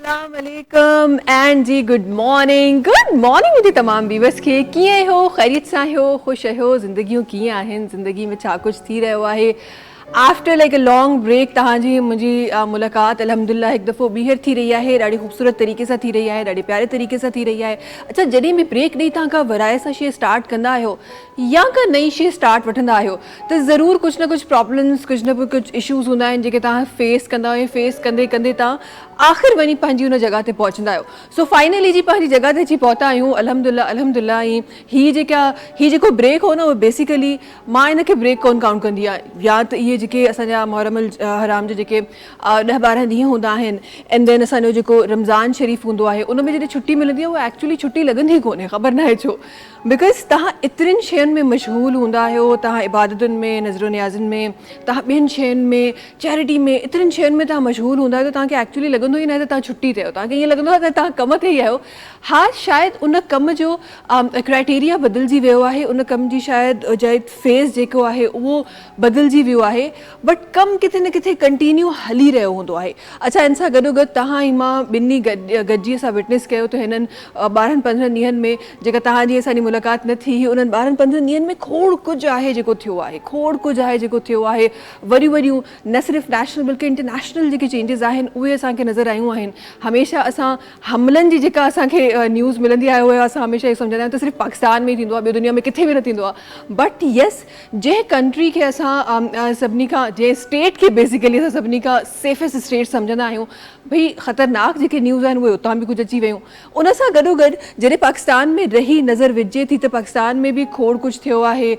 अस्सलाम and ji good morning मुझे तमाम व्यूअर्स खे कीअं हो ख़ैरियत सां हो ख़ुश हो ज़िंदगियूं कीअं आहिनि ज़िंदगी में छा कुछ थी रहियो आहे after like a long break तव्हांजी मुंहिंजी मुलाक़ात अल्हम्दुलिल्लाह हिकु दफ़ो ॿीहर थी रही आहे ॾाढी ख़ूबसूरत तरीक़े सां थी रही आहे ॾाढे प्यारे तरीक़े सां थी रही आहे। अच्छा जॾहिं बि ब्रेक ॾेई तव्हां का वराए सां शइ स्टार्ट कंदा आहियो या का नई शइ स्टार्ट वठंदा आहियो त ज़रूरु कुझु न कुझु प्रॉब्लम्स कुझु न कुझु इशूज़ हूंदा आहिनि जेके तव्हां फेस कंदा आहियो फेस कंदे कंदे तव्हां आख़िर वञी पंहिंजी उन जॻह ते पहुचंदा आहियो। सो फाइनली जी पंहिंजी जॻह ते अची पहुता आहियूं अल्हम्दुलिल्लाह अल्हम्दुलिल्लाह। ऐं हीअ जेको ब्रेक हो न उहो बेसिकली मां इनखे ब्रेक कोन काउंट कंदी आहियां। या त इहे जेके असांजा मुहर्रम हराम जा जेके 10-12 ॾींहं हूंदा आहिनि एंड देन असांजो जेको रमज़ान शरीफ़ हूंदो आहे उन में जॾहिं छुट्टी मिलंदी आहे उहा एक्चुअली छुट्टी लॻंदी कोन्हे ख़बर न आहे छो बिकॉज़ तव्हां एतिरनि शयुनि में मशगूल हूंदा आहियो तव्हां इबादतुनि में नज़र नियाज़नि में तव्हां ॿियनि शयुनि में चैरिटी में एतिरनि शयुनि में तव्हां मशगूल हूंदा आहियो त तव्हांखे एक्चुअली लॻंदो ई न आहे त तव्हां छुट्टी ते आहियो। तव्हांखे ईअं लॻंदो आहे त तव्हां कम ते ई आहियो। हा शायदि उन कम जो क्राइटेरिया बदिलजी वियो आहे उन कम जी शायदि फेज़ जेको आहे उहो बदिलजी वियो आहे बट कमु किथे न किथे कंटिन्यू हली रहियो हूंदो आहे। अच्छा इन सां गॾोगॾु तव्हां ऐं मां ॿिन्ही गॾिजी असां विटनेस कयो त हिननि 12-15 ॾींहंनि में जेका तव्हांजी असांजी मुलाक़ात न थी हुई उन्हनि 12-15 ॾींहंनि में खोड़ कुझु आहे जेको थियो आहे खोड़ कुझु आहे जेको थियो आहे। वॾियूं न सिर्फ़ु नेशनल बल्कि इंटरनेशनल जेके चेंजिस आहिनि उहे असांखे नज़र आयूं आहिनि। हमेशह असां हमलनि जी जेका असांखे न्यूज़ मिलंदी आहे उहे असां हमेशह इहो सम्झंदा आहियूं त सिर्फ़ु पाकिस्तान में ई थींदो आहे ॿियो दुनिया में किथे बि न थींदो आहे। बट येस जंहिं कंट्री खे असां सभिनी खां जंहिं स्टेट खे बेसिकली असां सभिनी खां सेफेस्ट स्टेट सम्झंदा आहियूं भई ख़तरनाक जेके न्यूज़ आहिनि उहे उतां बि कुझु अची वियूं। उन सां गॾोगॾु जॾहिं पाकिस्तान में रही नज़र विझे थी त पाकिस्तान में बि खोड़ कुझु थियो आहे।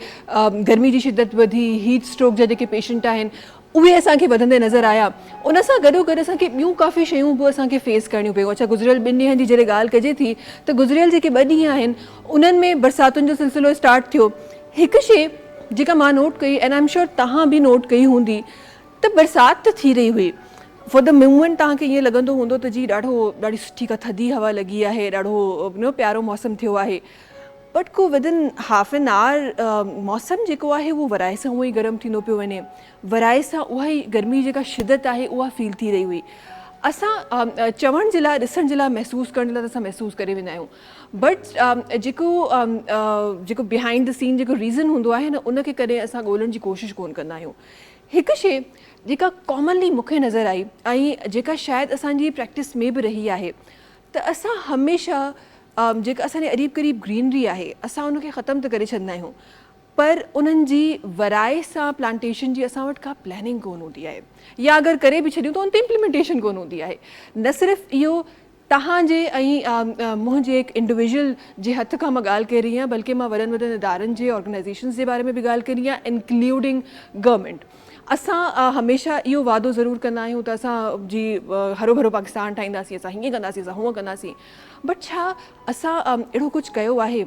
गर्मी जी शिदत वधी हीट स्ट्रोक जा जेके पेशेंट आहिनि उहे असांखे वधंदे नज़र आया। उन सां गॾोगॾु असांखे ॿियूं काफ़ी शयूं बि असांखे फेस करणियूं पियूं। अच्छा गुज़िरियल 2 ॾींहंनि जी जॾहिं ॻाल्हि कजे थी त गुज़िरियल जेके 2 ॾींहं आहिनि उन्हनि में बरसातुनि जो सिलसिलो स्टार्ट थियो। हिकु शइ जेका मां नोट कई एंड आई एम श्योर तव्हां बि नोट कई हूंदी त बरसाति त थी रही हुई फॉर द मूमेंट तव्हांखे ईअं लॻंदो हूंदो त जी ॾाढी सुठी का थधी हवा लॻी आहे ॾाढो प्यारो मौसम थियो आहे बट को विदिन हाफ एन आवर मौसम जेको आहे उहो वराए सां उहो ई गर्म थींदो पियो वञे। वराए सां उहा ई गर्मी जेका शिदत आहे उहा फील थी रही हुई। असां चवण जे लाइ ॾिसण जे लाइ महसूसु करण जे लाइ त असां महसूसु करे वेंदा आहियूं बट जेको बिहाइंड द सीन जेको रीज़न हूंदो आहे न उनखे कॾहिं असां ॻोल्हण जी कोशिशि कोन कंदा आहियूं। हिकु शइ जेका कॉमनली मूंखे नज़र आई ऐं जेका शायदि असांजी प्रैक्टिस में बि रही आहे त असां हमेशह जेका असांजे अरीब क़रीब ग्रीनरी आहे असां उनखे ख़तमु त करे छॾंदा आहियूं पर उन्हनि जी वराए सां प्लांटेशन जी असां वटि का प्लैनिंग कोन हूंदी आहे या अगरि करे बि छॾियूं त उन ते इम्प्लीमेंटेशन कोन हूंदी आहे। न सिर्फ़ु इहो तव्हांजे ऐं मुंहिंजे हिकु इंडिविजुअल जे हथ खां मां ॻाल्हि करे रही आहियां बल्कि मां वॾनि इदारनि जे ऑर्गेनाइज़ेशन्स जे बारे में बि ॻाल्हि करी आहियां इंक्लूडिंग गवर्नमेंट। असां हमेशह इहो वादो ज़रूरु कंदा आहियूं त असां जी हरो भरो पाकिस्तान ठाहींदासीं असां हीअं कंदासीं असां हूअं कंदासीं बट छा असां अहिड़ो कुझु कयो आहे।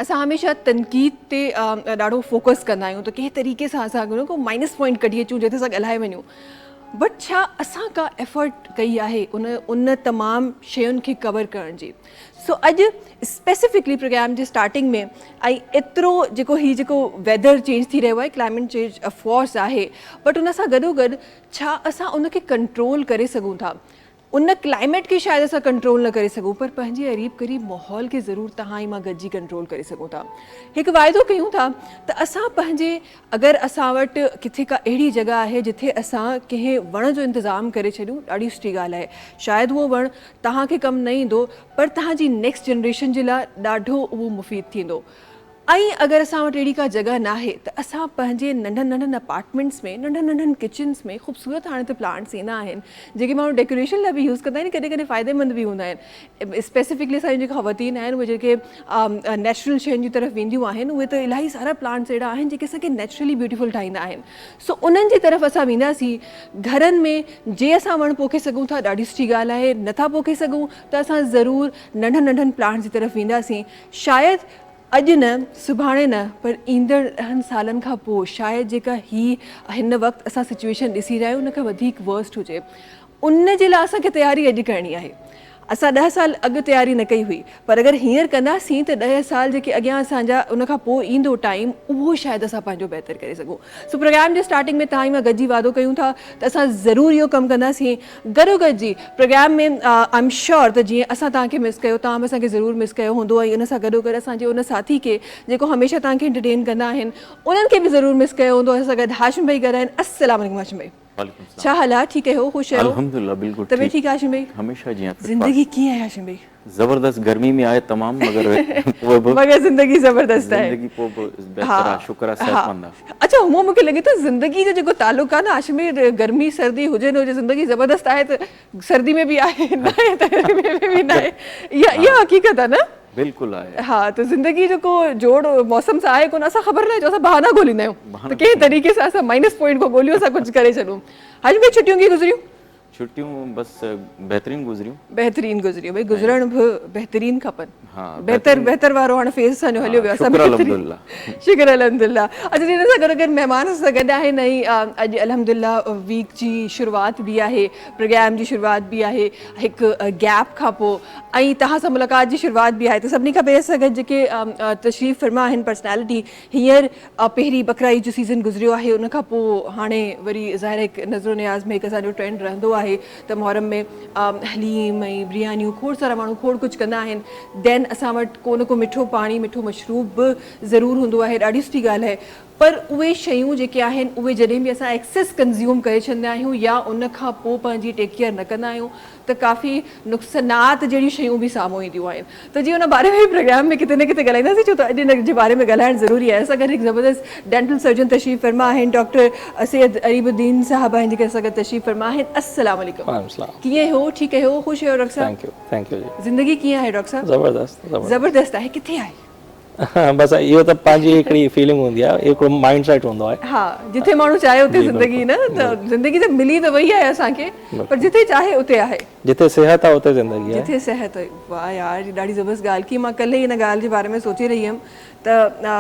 असां हमेशह तनक़ीद ते ॾाढो फोकस कंदा आहियूं त कंहिं तरीक़े सां असां को माइनस पॉइंट कढी अचूं जंहिंसां ॻाल्हाए वञूं बट छा असां का एफर्ट कई आहे उन तमामु शयुनि खे कवर करण जी। सो अॼु स्पेसिफिकली प्रोग्राम जे स्टार्टिंग में ऐं एतिरो जेको वेदर चेंज थी रहियो आहे क्लाइमेट चेंज ऑफकोर्स आहे बट उन सां गॾोगॾु छा असां उनखे कंट्रोल करे सघूं था। उन क्लाइमेट खे शायदि असां कंट्रोल न करे सघूं पर पंहिंजे अरीब क़रीब माहौल खे ज़रूरु तव्हां ऐं मां गॾिजी कंट्रोल करे सघूं था। हिकु वाइदो कयूं था त असां पंहिंजे अगरि असां वटि किथे का अहिड़ी जॻह आहे जिथे असां कंहिं वण जो इंतज़ाम करे छॾियूं ॾाढी सुठी ॻाल्हि आहे। शायदि उहो वणु तव्हांखे कमु न ईंदो पर तव्हांजी नेक्स्ट जनरेशन जे लाइ ॾाढो उहो मुफ़ीद थींदो। ऐं अगरि असां वटि अहिड़ी का जॻह न आहे त असां पंहिंजे नंढनि अपार्टमेंट्स में नंढनि किचन्स में ख़ूबसूरत हाणे त प्लांट्स ईंदा आहिनि जेके माण्हू डेकोरेशन लाइ बि यूज़ कंदा आहिनि कॾहिं कॾहिं फ़ाइदेमंद बि हूंदा आहिनि। स्पेसिफिकली असांजी जेके ख़वातीन आहिनि उहे जेके नेचुरल शयुनि जी तरफ़ वेंदियूं आहिनि उहे त इलाही सारा प्लांट्स अहिड़ा आहिनि जेके असांखे नेचुरली ब्यूटीफुल ठाहींदा आहिनि। सो उन्हनि जी तरफ़ असां वेंदासीं। घरनि में जे असां वण पोखे सघूं था ॾाढी सुठी ॻाल्हि आहे नथा पोखे सघूं त असां ज़रूरु नंढनि प्लांट्स जी तरफ़ वेंदासीं। शायदि अॼु न सुभाणे न पर ईंदड़ 10 सालनि खां पोइ शायदि जेका हिन वक़्तु असां सिचुएशन ॾिसी रहिया आहियूं उन खां वधीक वर्स्ट हुजे। उन जे लाइ असांखे तयारी अॼु करणी आहे। असां 10 साल अॻु तयारी न कई हुई, पर अगरि हींअर कंदासीं त 10 साल जेके अॻियां असांजा उन खां पोइ ईंदो टाइम उहो शायदि असां पंहिंजो बहितर करे सघूं। सो प्रोग्राम जे स्टार्टिंग में तव्हां मां गॾिजी वादो कयूं था त असां ज़रूरु इहो कमु कंदासीं। गॾोगॾु जी प्रोग्राम में आई एम श्योर त जीअं असां तव्हांखे मिस कयो, तव्हां बि असांखे ज़रूरु मिस कयो हूंदो, ऐं उन सां गॾोगॾु असांजे उन साथी खे जेको हमेशह तव्हांखे एंटरटेन कंदा आहिनि उन्हनि खे बि ज़रूरु मिस कयो हूंदो। असां सां गॾु हाशिम भाई गॾु आहिनि। अस्सलाम वालेकुम हाशिम भाई, छा हाल आहे? ठीकु आहियो? ख़ुशि आहियो? अल्हम्दुलिल्लाह बिल्कुल तबीयत ठीकु आहे हाशिम भाई? हमेशा जी ज़िंदगी कीअं आहे हाशिम भाई? जबरदस्त गर्मी में आए तमाम मगर मगर ज़िंदगी ज़बरदस्त आहे। ज़िंदगी को बेहतर आहे, शुक्र आहे, सेहतमंद आहे। अच्छा, हूअं मूंखे लॻे थो ज़िंदगी जो जेको तालुक आहे न हाशिम भाई, गर्मी सर्दी हुजे न हुजे, ज़िंदगी ज़बरदस्त आहे त सर्दी में बि आहे, न आहे त गर्मी में बि न आहे। इहा हक़ीक़त आहे न? बिल्कुलु आहे। हा, त ज़िंदगी जो को जोड़ मौसम सां आहे कोन, असां ख़बर न आहे जो असां बहाना ॻोल्हींदा आहियूं त कंहिं तरीक़े सां असां माइनस पॉइंट को ॻोल्हियूं, असां कुझु करे छॾूं। हाशिम भाई, छुट्टियूं कीअं गुज़रियूं? छुट्टियूं बस बेहतरीन गुज़रियूं। बेहतरीन गुज़रियूं भई, गुज़रण बि बेहतरीन खपनि। हाँ, बेहतर वारो हाणे फेज़ असांजो हलियो वियो। शुक्र अल्हम्दुलिल्लाह, शुक्र अल्हम्दुलिल्लाह। अच्छा, हिन सां गॾु महिमान सां गॾु आहिनि, ऐं अॼु अल्हम्दुलिल्लाह वीक जी शुरूआति बि आहे, प्रोग्राम जी शुरूआति बि आहे हिकु गैप खां पोइ, ऐं तव्हां सां मुलाक़ात जी शुरूआति बि आहे। त सभिनी खां पहिरीं सां गॾु जेके तशरीफ़ फरमा आहिनि पर्सनैलिटी, हींअर पहिरीं बकरा ईद जो सीज़न गुज़रियो आहे, उन खां पोइ हाणे वरी ज़ाहिर हिकु नज़रो नियाज़ में हिकु असांजो ट्रेंड रहंदो आहे त मुहर्रम में हलीम ऐं बिरयानियूं, खोड़ सारा माण्हू खोड़ कुझु कंदा आहिनि। देन असां वटि को न को मिठो पाणी, मिठो मशरूब बि ज़रूरु हूंदो आहे। ॾाढी सुठी ॻाल्हि आहे, पर उहे शयूं जेके आहिनि उहे जॾहिं बि असां एक्सेस कंज़्यूम करे छॾींदा आहियूं या उन खां पोइ पंहिंजी टेक केयर न कंदा आहियूं त काफ़ी नुक़सानात जहिड़ियूं शयूं बि साम्हूं ईंदियूं आहिनि। त जीअं उन बारे में प्रोग्राम में किथे न किथे ॻाल्हाईंदासीं, छो त अॼु हिन जे बारे में ॻाल्हाइणु ज़रूरी आहे। असां गॾु हिकु ज़बरदस्त डेंटल सर्जन तशरीफ़ फरमा आहिनि, डॉक्टर सैयद अरीबुद्दीन साहब आहिनि जेके असां गॾु तशरीफ़ फरमा आहिनि। अस्सलाम वालेकुम। कीअं हो? ठीकु आहियो? ख़ुशि आहियो डॉक्टर साहब? थैंक यू जी। ज़िंदगी कीअं आहे डॉक्टर साहब? ज़बरदस्त आहे। किथे आहे? बस इहो त पंहिंजी हिकिड़ी फीलिंग हूंदी आहे, हिकिड़ो माइंड सेट हूंदो आहे। हा, जिथे माण्हू चाहे उते ज़िंदगी न, त ज़िंदगी त मिली त वई आहे असांखे, पर जिथे चाहे उते आहे। जिथे सेहत आहे उते ज़िंदगी आहे। जिथे सेहत आहे, वाह यार, ॾाढी ज़बरदस्त ॻाल्हि की मां कल्ह ई हिन ॻाल्हि जे बारे में सोचे रही हुयमि त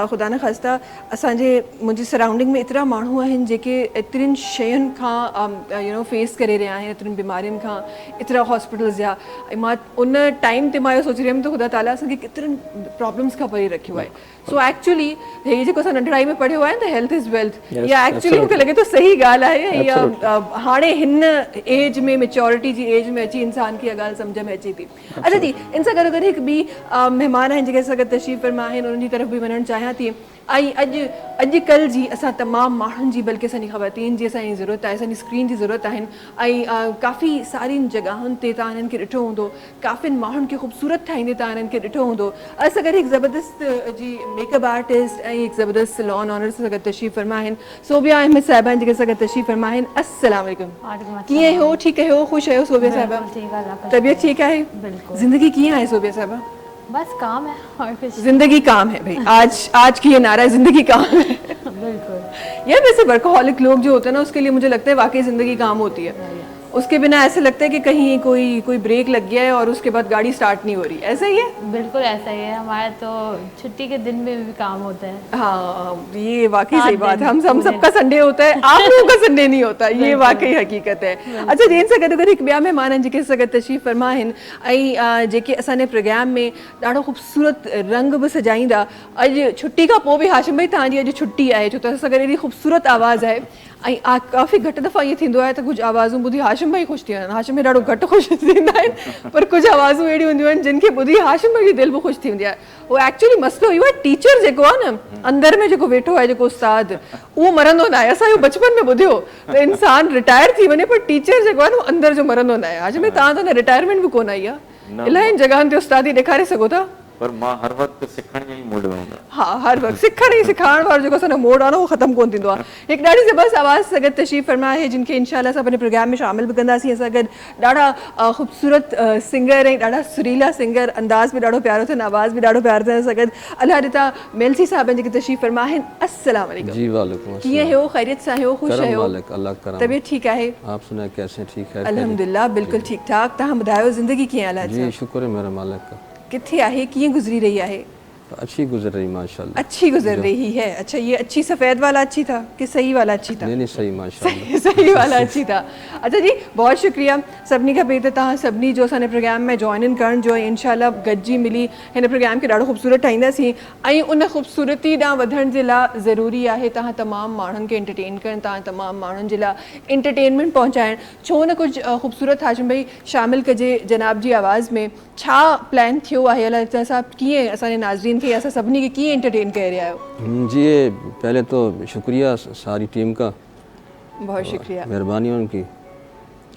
ख़ुदा न ख़ास्ता असांजे मुंहिंजी सराउंडिंग में एतिरा माण्हू आहिनि जेके एतिरनि शयुनि खां फेस करे रहिया आहिनि, एतिरनि बीमारियुनि खां, एतिरा हॉस्पिटल्स जा। ऐं मां उन टाइम ते मां इहो सोचे रही हुयमि त ख़ुदा ताला असांखे केतिरनि प्रॉब्लम्स खां परे रखियो आहे। सो एक्चुअली हे जेको असां नंढड़ाई में पढ़ियो आहे न, हेल्थ इज़ वेल्थ, इहा एक्चुअली मूंखे लॻे थो सही ॻाल्हि आहे। इहा हाणे हिन एज में, मेच्योरिटी जी एज में अची इंसान खे इहा ॻाल्हि सम्झ में अचे थी। अच्छा जी, इन सां गॾु हिकु ॿी महिमान आहिनि जेके असां गॾु तशरीफ़ फरमा आहिनि, उन्हनि जी तरफ़ बि वञणु चाहियां थी। ऐं अॼुकल्ह जी असां तमामु माण्हुनि जी, बल्कि असांजी ख़वातीन जी असांजी ज़रूरत आहे, असांजी स्क्रीन जी ज़रूरत आहिनि। ऐं काफ़ी सारियुनि जॻहियुनि ते तव्हां हिननि खे ॾिठो हूंदो, काफ़िनि माण्हुनि खे ख़ूबसूरत ठाहींदे तव्हां हिननि खे ॾिठो हूंदो। असां गॾु हिकु ज़बरदस्त जी मेकअप आर्टिस्ट ऐं हिकु ज़बरदस्त सैलून ऑनर सां गॾु तशरीफ़ फरमा आहिनि, सोबिया अहमद साहिबा जेके असां गॾु तशरीफ़ फरमा आहिनि। अस्सलाम वालेकुम। कीअं हो? ठीकु आहियो? ख़ुशि आहियो सोबिया साहिबा? तबियत ठीकु आहे? ज़िंदगी कीअं आहे सोबिया साहिबा? बस काम है और कुछ। जिंदगी काम है भाई, आज की ये नारा है, जिंदगी काम है। बिल्कुल। यार वैसे वर्कहॉलिक लोग जो होते हैं ना, उसके लिए मुझे लगता है वाकई जिंदगी काम होती है। उसके बिना ऐसे लगता है कि कहीं कोई ब्रेक लग गया है और उसके बाद गाड़ी स्टार्ट नहीं हो रही। ऐसा ही है? बिल्कुल ऐसा ही है। हमारे तो छुट्टी के दिन में भी काम होता है। हाँ, ये वाकई सही बात है। हम सबका संडे होता है, आप लोगों का संडे नहीं होता, ये वाकई हकीकत है। अच्छा, जैन सां गॾु हिकु ॿिया महिमान आहिनि जेके असां गॾु तशरीफ़ फरमा आहिनि, ऐं जेके असांजे प्रोग्राम में ॾाढो ख़ूबसूरत रंग बि सजाईंदा। अॼु छुट्टी खां पोइ बि हाशिम भाई तव्हांजी अॼु छुट्टी आहे, छो त असां गॾु एॾी ख़ूबसूरत आवाज़ आहे। ऐं काफ़ी घटि दफ़ा ईअं थींदो आहे त कुझु आवाज़ूं ॿुधी हाशिम भाई ख़ुशि थी वञनि। हाशिम भाई ॾाढो घटि ख़ुशि थींदा आहिनि, पर कुझु आवाज़ूं अहिड़ियूं हूंदियूं आहिनि जिन खे ॿुधी हाशिम भाई जी दिलि बि ख़ुशि थी वेंदी आहे। उहो एक्चुअली मसइलो इहो आहे, टीचर जेको आहे न, अंदरि में जेको वेठो आहे, जेको उस्ताद, उहो मरंदो न आहे। असां इहो बचपन में ॿुधियो त इंसानु रिटायर थी वञे, पर टीचर जेको आहे न, अंदरि जो मरंदो न आहे। हाशिम भाई, तव्हां त न रिटायरमेंट बि कोन आई आहे, इलाही जॻहियुनि ते उस्तादी ॾेखारे सघो था, पर मां हर वक्त सिखण जी मूड में हूंदो। हाँ, हर वक्त सिखाइण वारो जेको असांजो मोड आहे न, उहो ख़तमु कोन थींदो आहे। हिकु ॾाढी ज़बरदस्त आवाज़ सां गॾु तशरीफ़ फरमा आहे, जिन खे इंशाअल्लाह असां पंहिंजे प्रोग्राम में शामिल बि कंदासीं। असां गॾु ॾाढा ख़ूबसूरत सिंगर ऐं ॾाढा सुरीला सिंगर, अंदाज़ बि ॾाढो प्यारो अथनि, आवाज़ बि ॾाढो प्यारो अथनि। असां गॾु अल्लाह रिता मेलसी साहिब जेके तशरीफ़ फरमा आहिनि। अस्सलाम वालेकुम। जी वालेकुम। कीअं हो? ख़ैरियत सां हो? ख़ुशि आहियो? तबियत ठीकु आहे? आप सुनाए कैसे? ठीक है अल्हम्दुलिल्लाह, बिल्कुलु ठीकु ठाक। तव्हां ॿुधायो ज़िंदगी कीअं आहे? जी शुक्र है मेरे मालिक का। किथे आहे? कीअं गुज़री रही आहे? अच्छी गुजर रही माशाल्लाह। अच्छी गुजर रही है। अच्छा, ये अच्छी सफ़ेद वाला अच्छी था कि सही वाला अच्छी था? नहीं सही माशाल्लाह। सही वाला अच्छी था। अच्छा जी, बहुत शुक्रिया सभिनी का बेहतर तव्हां सभिनी जो असांजे प्रोग्राम में जॉइन इन करण जो इंशाल्लाह गॾिजी मिली हिन प्रोग्राम खे ॾाढो ख़ूबसूरत ठाहींदासीं ऐं उन ख़ूबसूरती ॾांहुं वधण जे लाइ ज़रूरी आहे तव्हां तमामु माण्हुनि खे एंटरटेन करणु, तव्हां तमामु माण्हुनि जे लाइ एंटरटेनमेंट पहुचाइणु। छो न कुझु ख़ूबसूरत हाशिम भाई शामिल कजे जनाब जी आवाज़ में। छा प्लान थियो आहे, अलाए असां कीअं असांजे नाज़रीन खे असां सभिनी खे कीअं एंटरटेन करे रहिया आहियो? जी पहले तो शुक्रिया सारी टीम का, बहुत शुक्रिया, मेहरबानी उनकी,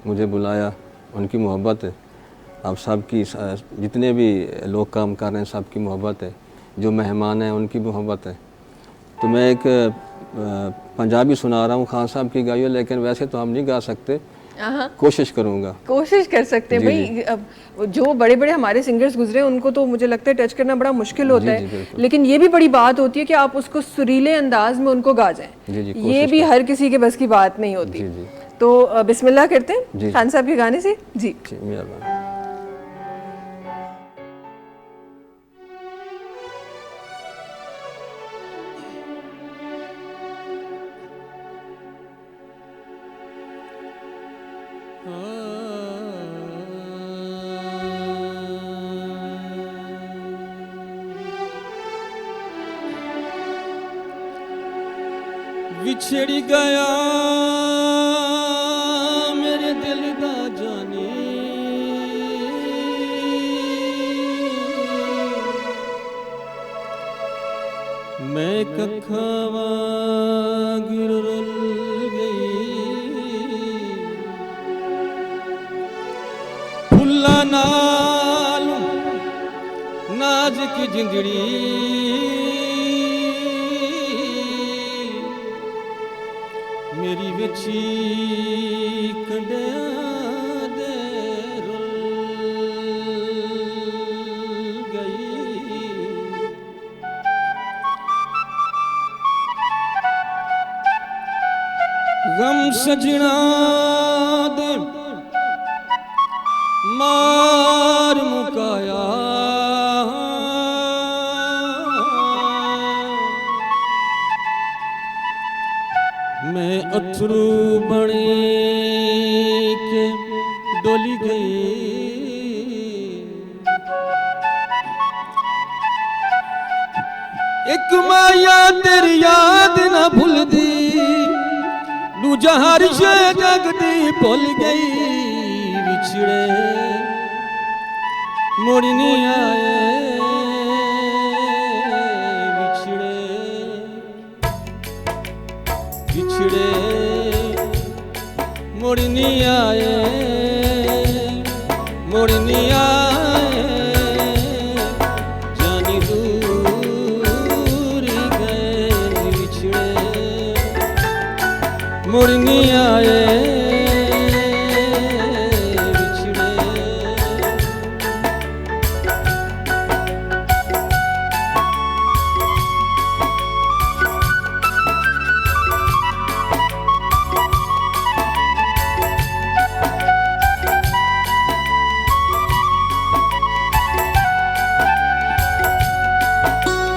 मुझे बुलाया, उनकी मोहब्बत है, आप सब की जितने भी लोग काम कर रहे हैं सब की मोहब्बत है, जो मेहमान हैं उनकी मोहब्बत है। तो मैं एक पंजाबी सुना रहा हूँ, खान साहब की गाई है, लेकिन वैसे तो हम नहीं गा सकते, कोशिश करूँगा। कोशिश कर सकते हैं भाई। अब जो बड़े बड़े हमारे सिंगर्स गुजरे उनको तो मुझे लगता है टच करना बड़ा मुश्किल होता है, लेकिन ये भी बड़ी बात होती है कि आप उसको सुरीले अंदाज में उनको गा जाएं। ये भी हर किसी के बस की बात नहीं होती। तो बिस्मिल्लाह करते हैं खान साहब के गाने से। जी मेहरबानी। विछड़ गया मेरे दिल दा जानी, मैं कखा वांग रुल गई, फुल्ला नाल नाजुक जिंदड़ी मेरी विछी कंडिया दे रुल गई। गम सजना दे मार मुकाया, मैं अथरू बने के डोली गई, एक माया तेरी याद न भूलदी, दूजा हर शे जगदी भूल गई, विछड़े मुड़ नहीं आए, विछड़े मुड़ नहीं आए, मुड़ नहीं आए, जानी दूर गए, विछड़े मुड़ नहीं आए, विछड़े।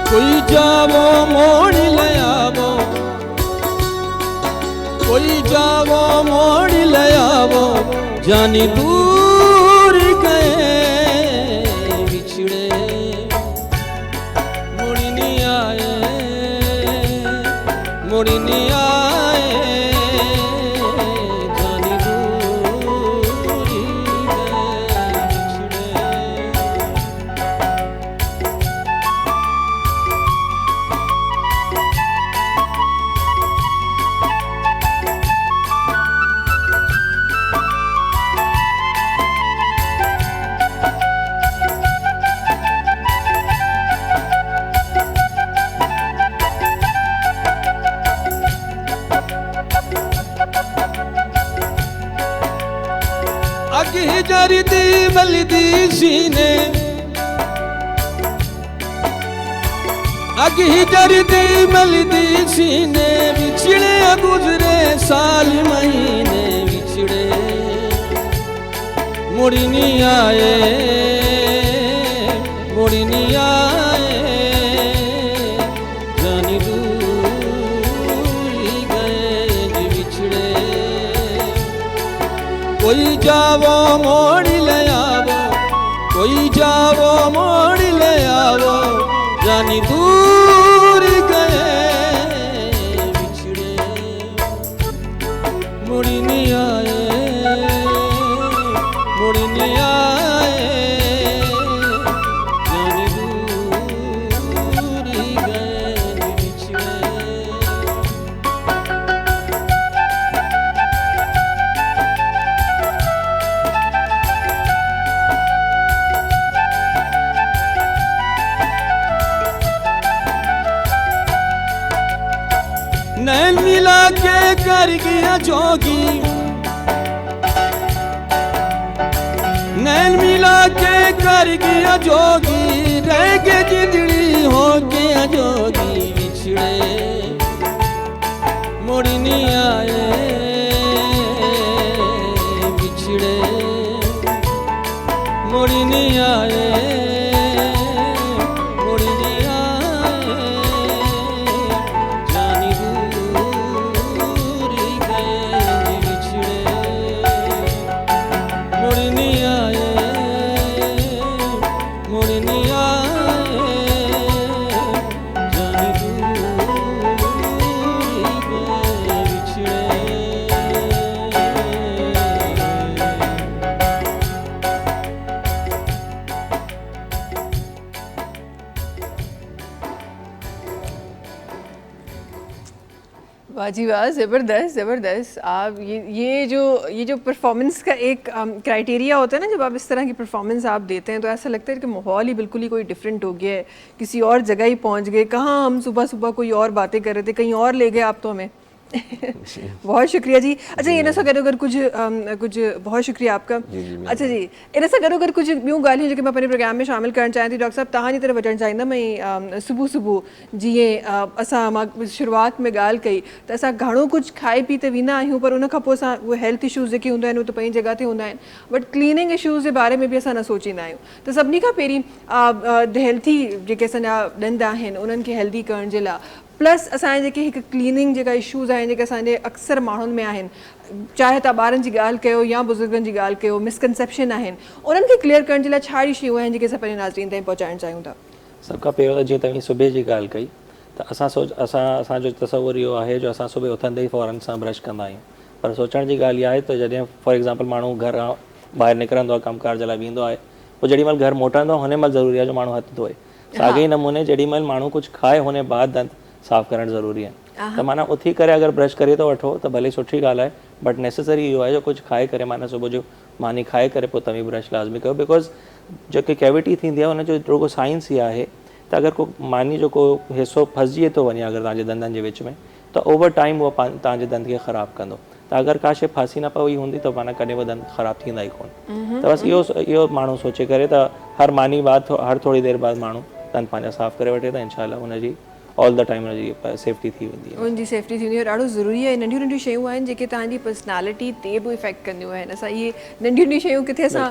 कोई जावो मोड़ ले आवो, कोई जावो मोड़ ले आवो, जानी दूर गए, विछड़े मुड़ नहीं आए, मुड़ नहीं आए, जानी दूर गए, विछड़े। अगे जरदी बलदी सीने, अगे जरदी बलदी सीने, विछड़े गुजरे साल महीने, विछड़े मुड़ नहीं आए, मुड़ नहीं आए, जावो मोड़ी ले आवो, कोई जावो मोड़ी ले आवो, जानी दूर गए बिछड़े मुड़ी नहीं आए, मुड़ी नहीं आए, जानी दूर गए बिछड़े। नैन मिला के कर गया जोगी, नैन मिला के कर गया जोगी, रह के जिंदड़ी हो गया जोगी बिछड़े मुड़ी नहीं आए बिछड़े मुड़ी नहीं आए मुड़ी नहीं आए, जानी दूर गए बिछड़े मुड़ी नहीं आए मुड़ी नहीं आए, जानी दूर गए बिछड़े। वाह जी वाह, ज़बरदस्त ज़बरदस्त। आप ये जो परफॉर्मेंस का एक क्राइटेरिया होता है ना, जब आप इस तरह की परफॉर्मेंस आप देते हैं तो ऐसा लगता है कि माहौल ही बिल्कुल ही कोई डिफरेंट हो गया है, किसी और जगह ही पहुंच गए। कहाँ हम सुबह सुबह कोई और बातें कर रहे थे, कहीं और ले गए आप तो हमें। बहुत शुक्रिया जी। अच्छा ये नसा करो अगर कुछ बहुत शुक्रिया आपका। अच्छा जी इनसा करो अगर कुछ ॿियूं ॻाल्हियूं जेके मैं अपने प्रोग्राम में शामिल करणु चाहियां थी, डॉक्टर साहब तव्हांजी तरफ़ अचणु चाहींदमि। मैं सुबह सुबह जीअं असां मां शुरूआत में ॻाल्हि कई त असां घणो कुछ खाई पी त वेंदा आहियूं, पर उन खां पोइ असां उहे हेल्थ इशूज़ जेके हूंदा आहिनि उहे त पंहिंजी जॻह ते हूंदा आहिनि, बट क्लीनिंग इशूज़ जे बारे में बि असां न सोचींदा आहियूं। त सभिनी खां पहिरीं हेल्थी जेके असांजा ॾंद आहिनि उन्हनि खे हेल्दी करण जे लाइ प्लस असांजे जेके हिकु क्लीनिंग जेका इशूज़ आहिनि जेके असांजे अक्सर माण्हुनि में आहिनि, चाहे तव्हां ॿारनि जी ॻाल्हि कयो या बुज़ुर्गनि जी ॻाल्हि कयो, मिसकंसेप्शन आहिनि, उन्हनि खे क्लियर करण जे लाइ छा शयूं आहिनि जेके असां पंहिंजे नाज़रीन ताईं पहुचाइणु चाहियूं था? सभ खां पहिरियों त जीअं तव्हां सुबुह जी ॻाल्हि कई त असांजो तसवुरु इहो आहे जो असां सुबुह उथंदे ई फ़ौरन सां ब्रश कंदा आहियूं, पर सोचण जी ॻाल्हि इहा आहे त जॾहिं फॉर एग्ज़ाम्पल माण्हू घर ॿाहिरि निकिरंदो आहे कमकार जे लाइ वेंदो आहे, पोइ जेॾी महिल घरु मोटंदो आहे हुन महिल ज़रूरी आहे जो माण्हू हथु धोए। साॻे ई नमूने जेॾी महिल माण्हू कुझु खाए हुन बाद दंद साफ़ करणु ज़रूरी आहे। त माना उथी करे अगरि ब्रश करे थो वठो त भले सुठी ॻाल्हि आहे, बट नेसेसरी इहो आहे जो कुझु खाए करे माना सुबुह जो मानी खाए करे पोइ तव्हां ब्रश लाज़मी कयो, बिकॉज़ जेकी कैविटी थींदी आहे हुनजो रुगो साइंस ई आहे त अगरि को मानी जो को हिसो फसिजी थो वञे अगरि तव्हांजे दंदनि जे विच में त ओवर टाइम उहो तव्हांजे दंद खे ख़राबु कंदो। त अगरि का शइ फासी न पई हूंदी त माना कॾहिं उहो दंद ख़राबु थींदा ई कोन। त बसि इहो माण्हू सोचे करे त हर मानी बाद हर थोरी देरि बाद माण्हू दंद पंहिंजा साफ़ु करे वठे त इनशाला हुनजी ऑल द टाइम हुनजी सेफ्टी थी वेंदी आहे। उनजी सेफ्टी थींदी आहे, ॾाढो ज़रूरी आहे। नंढियूं नंढियूं शयूं आहिनि जेके तव्हांजी पर्सनैलिटी ते बि इफेक्ट कंदियूं आहिनि। असां इहे नंढियूं नंढियूं शयूं किथे असां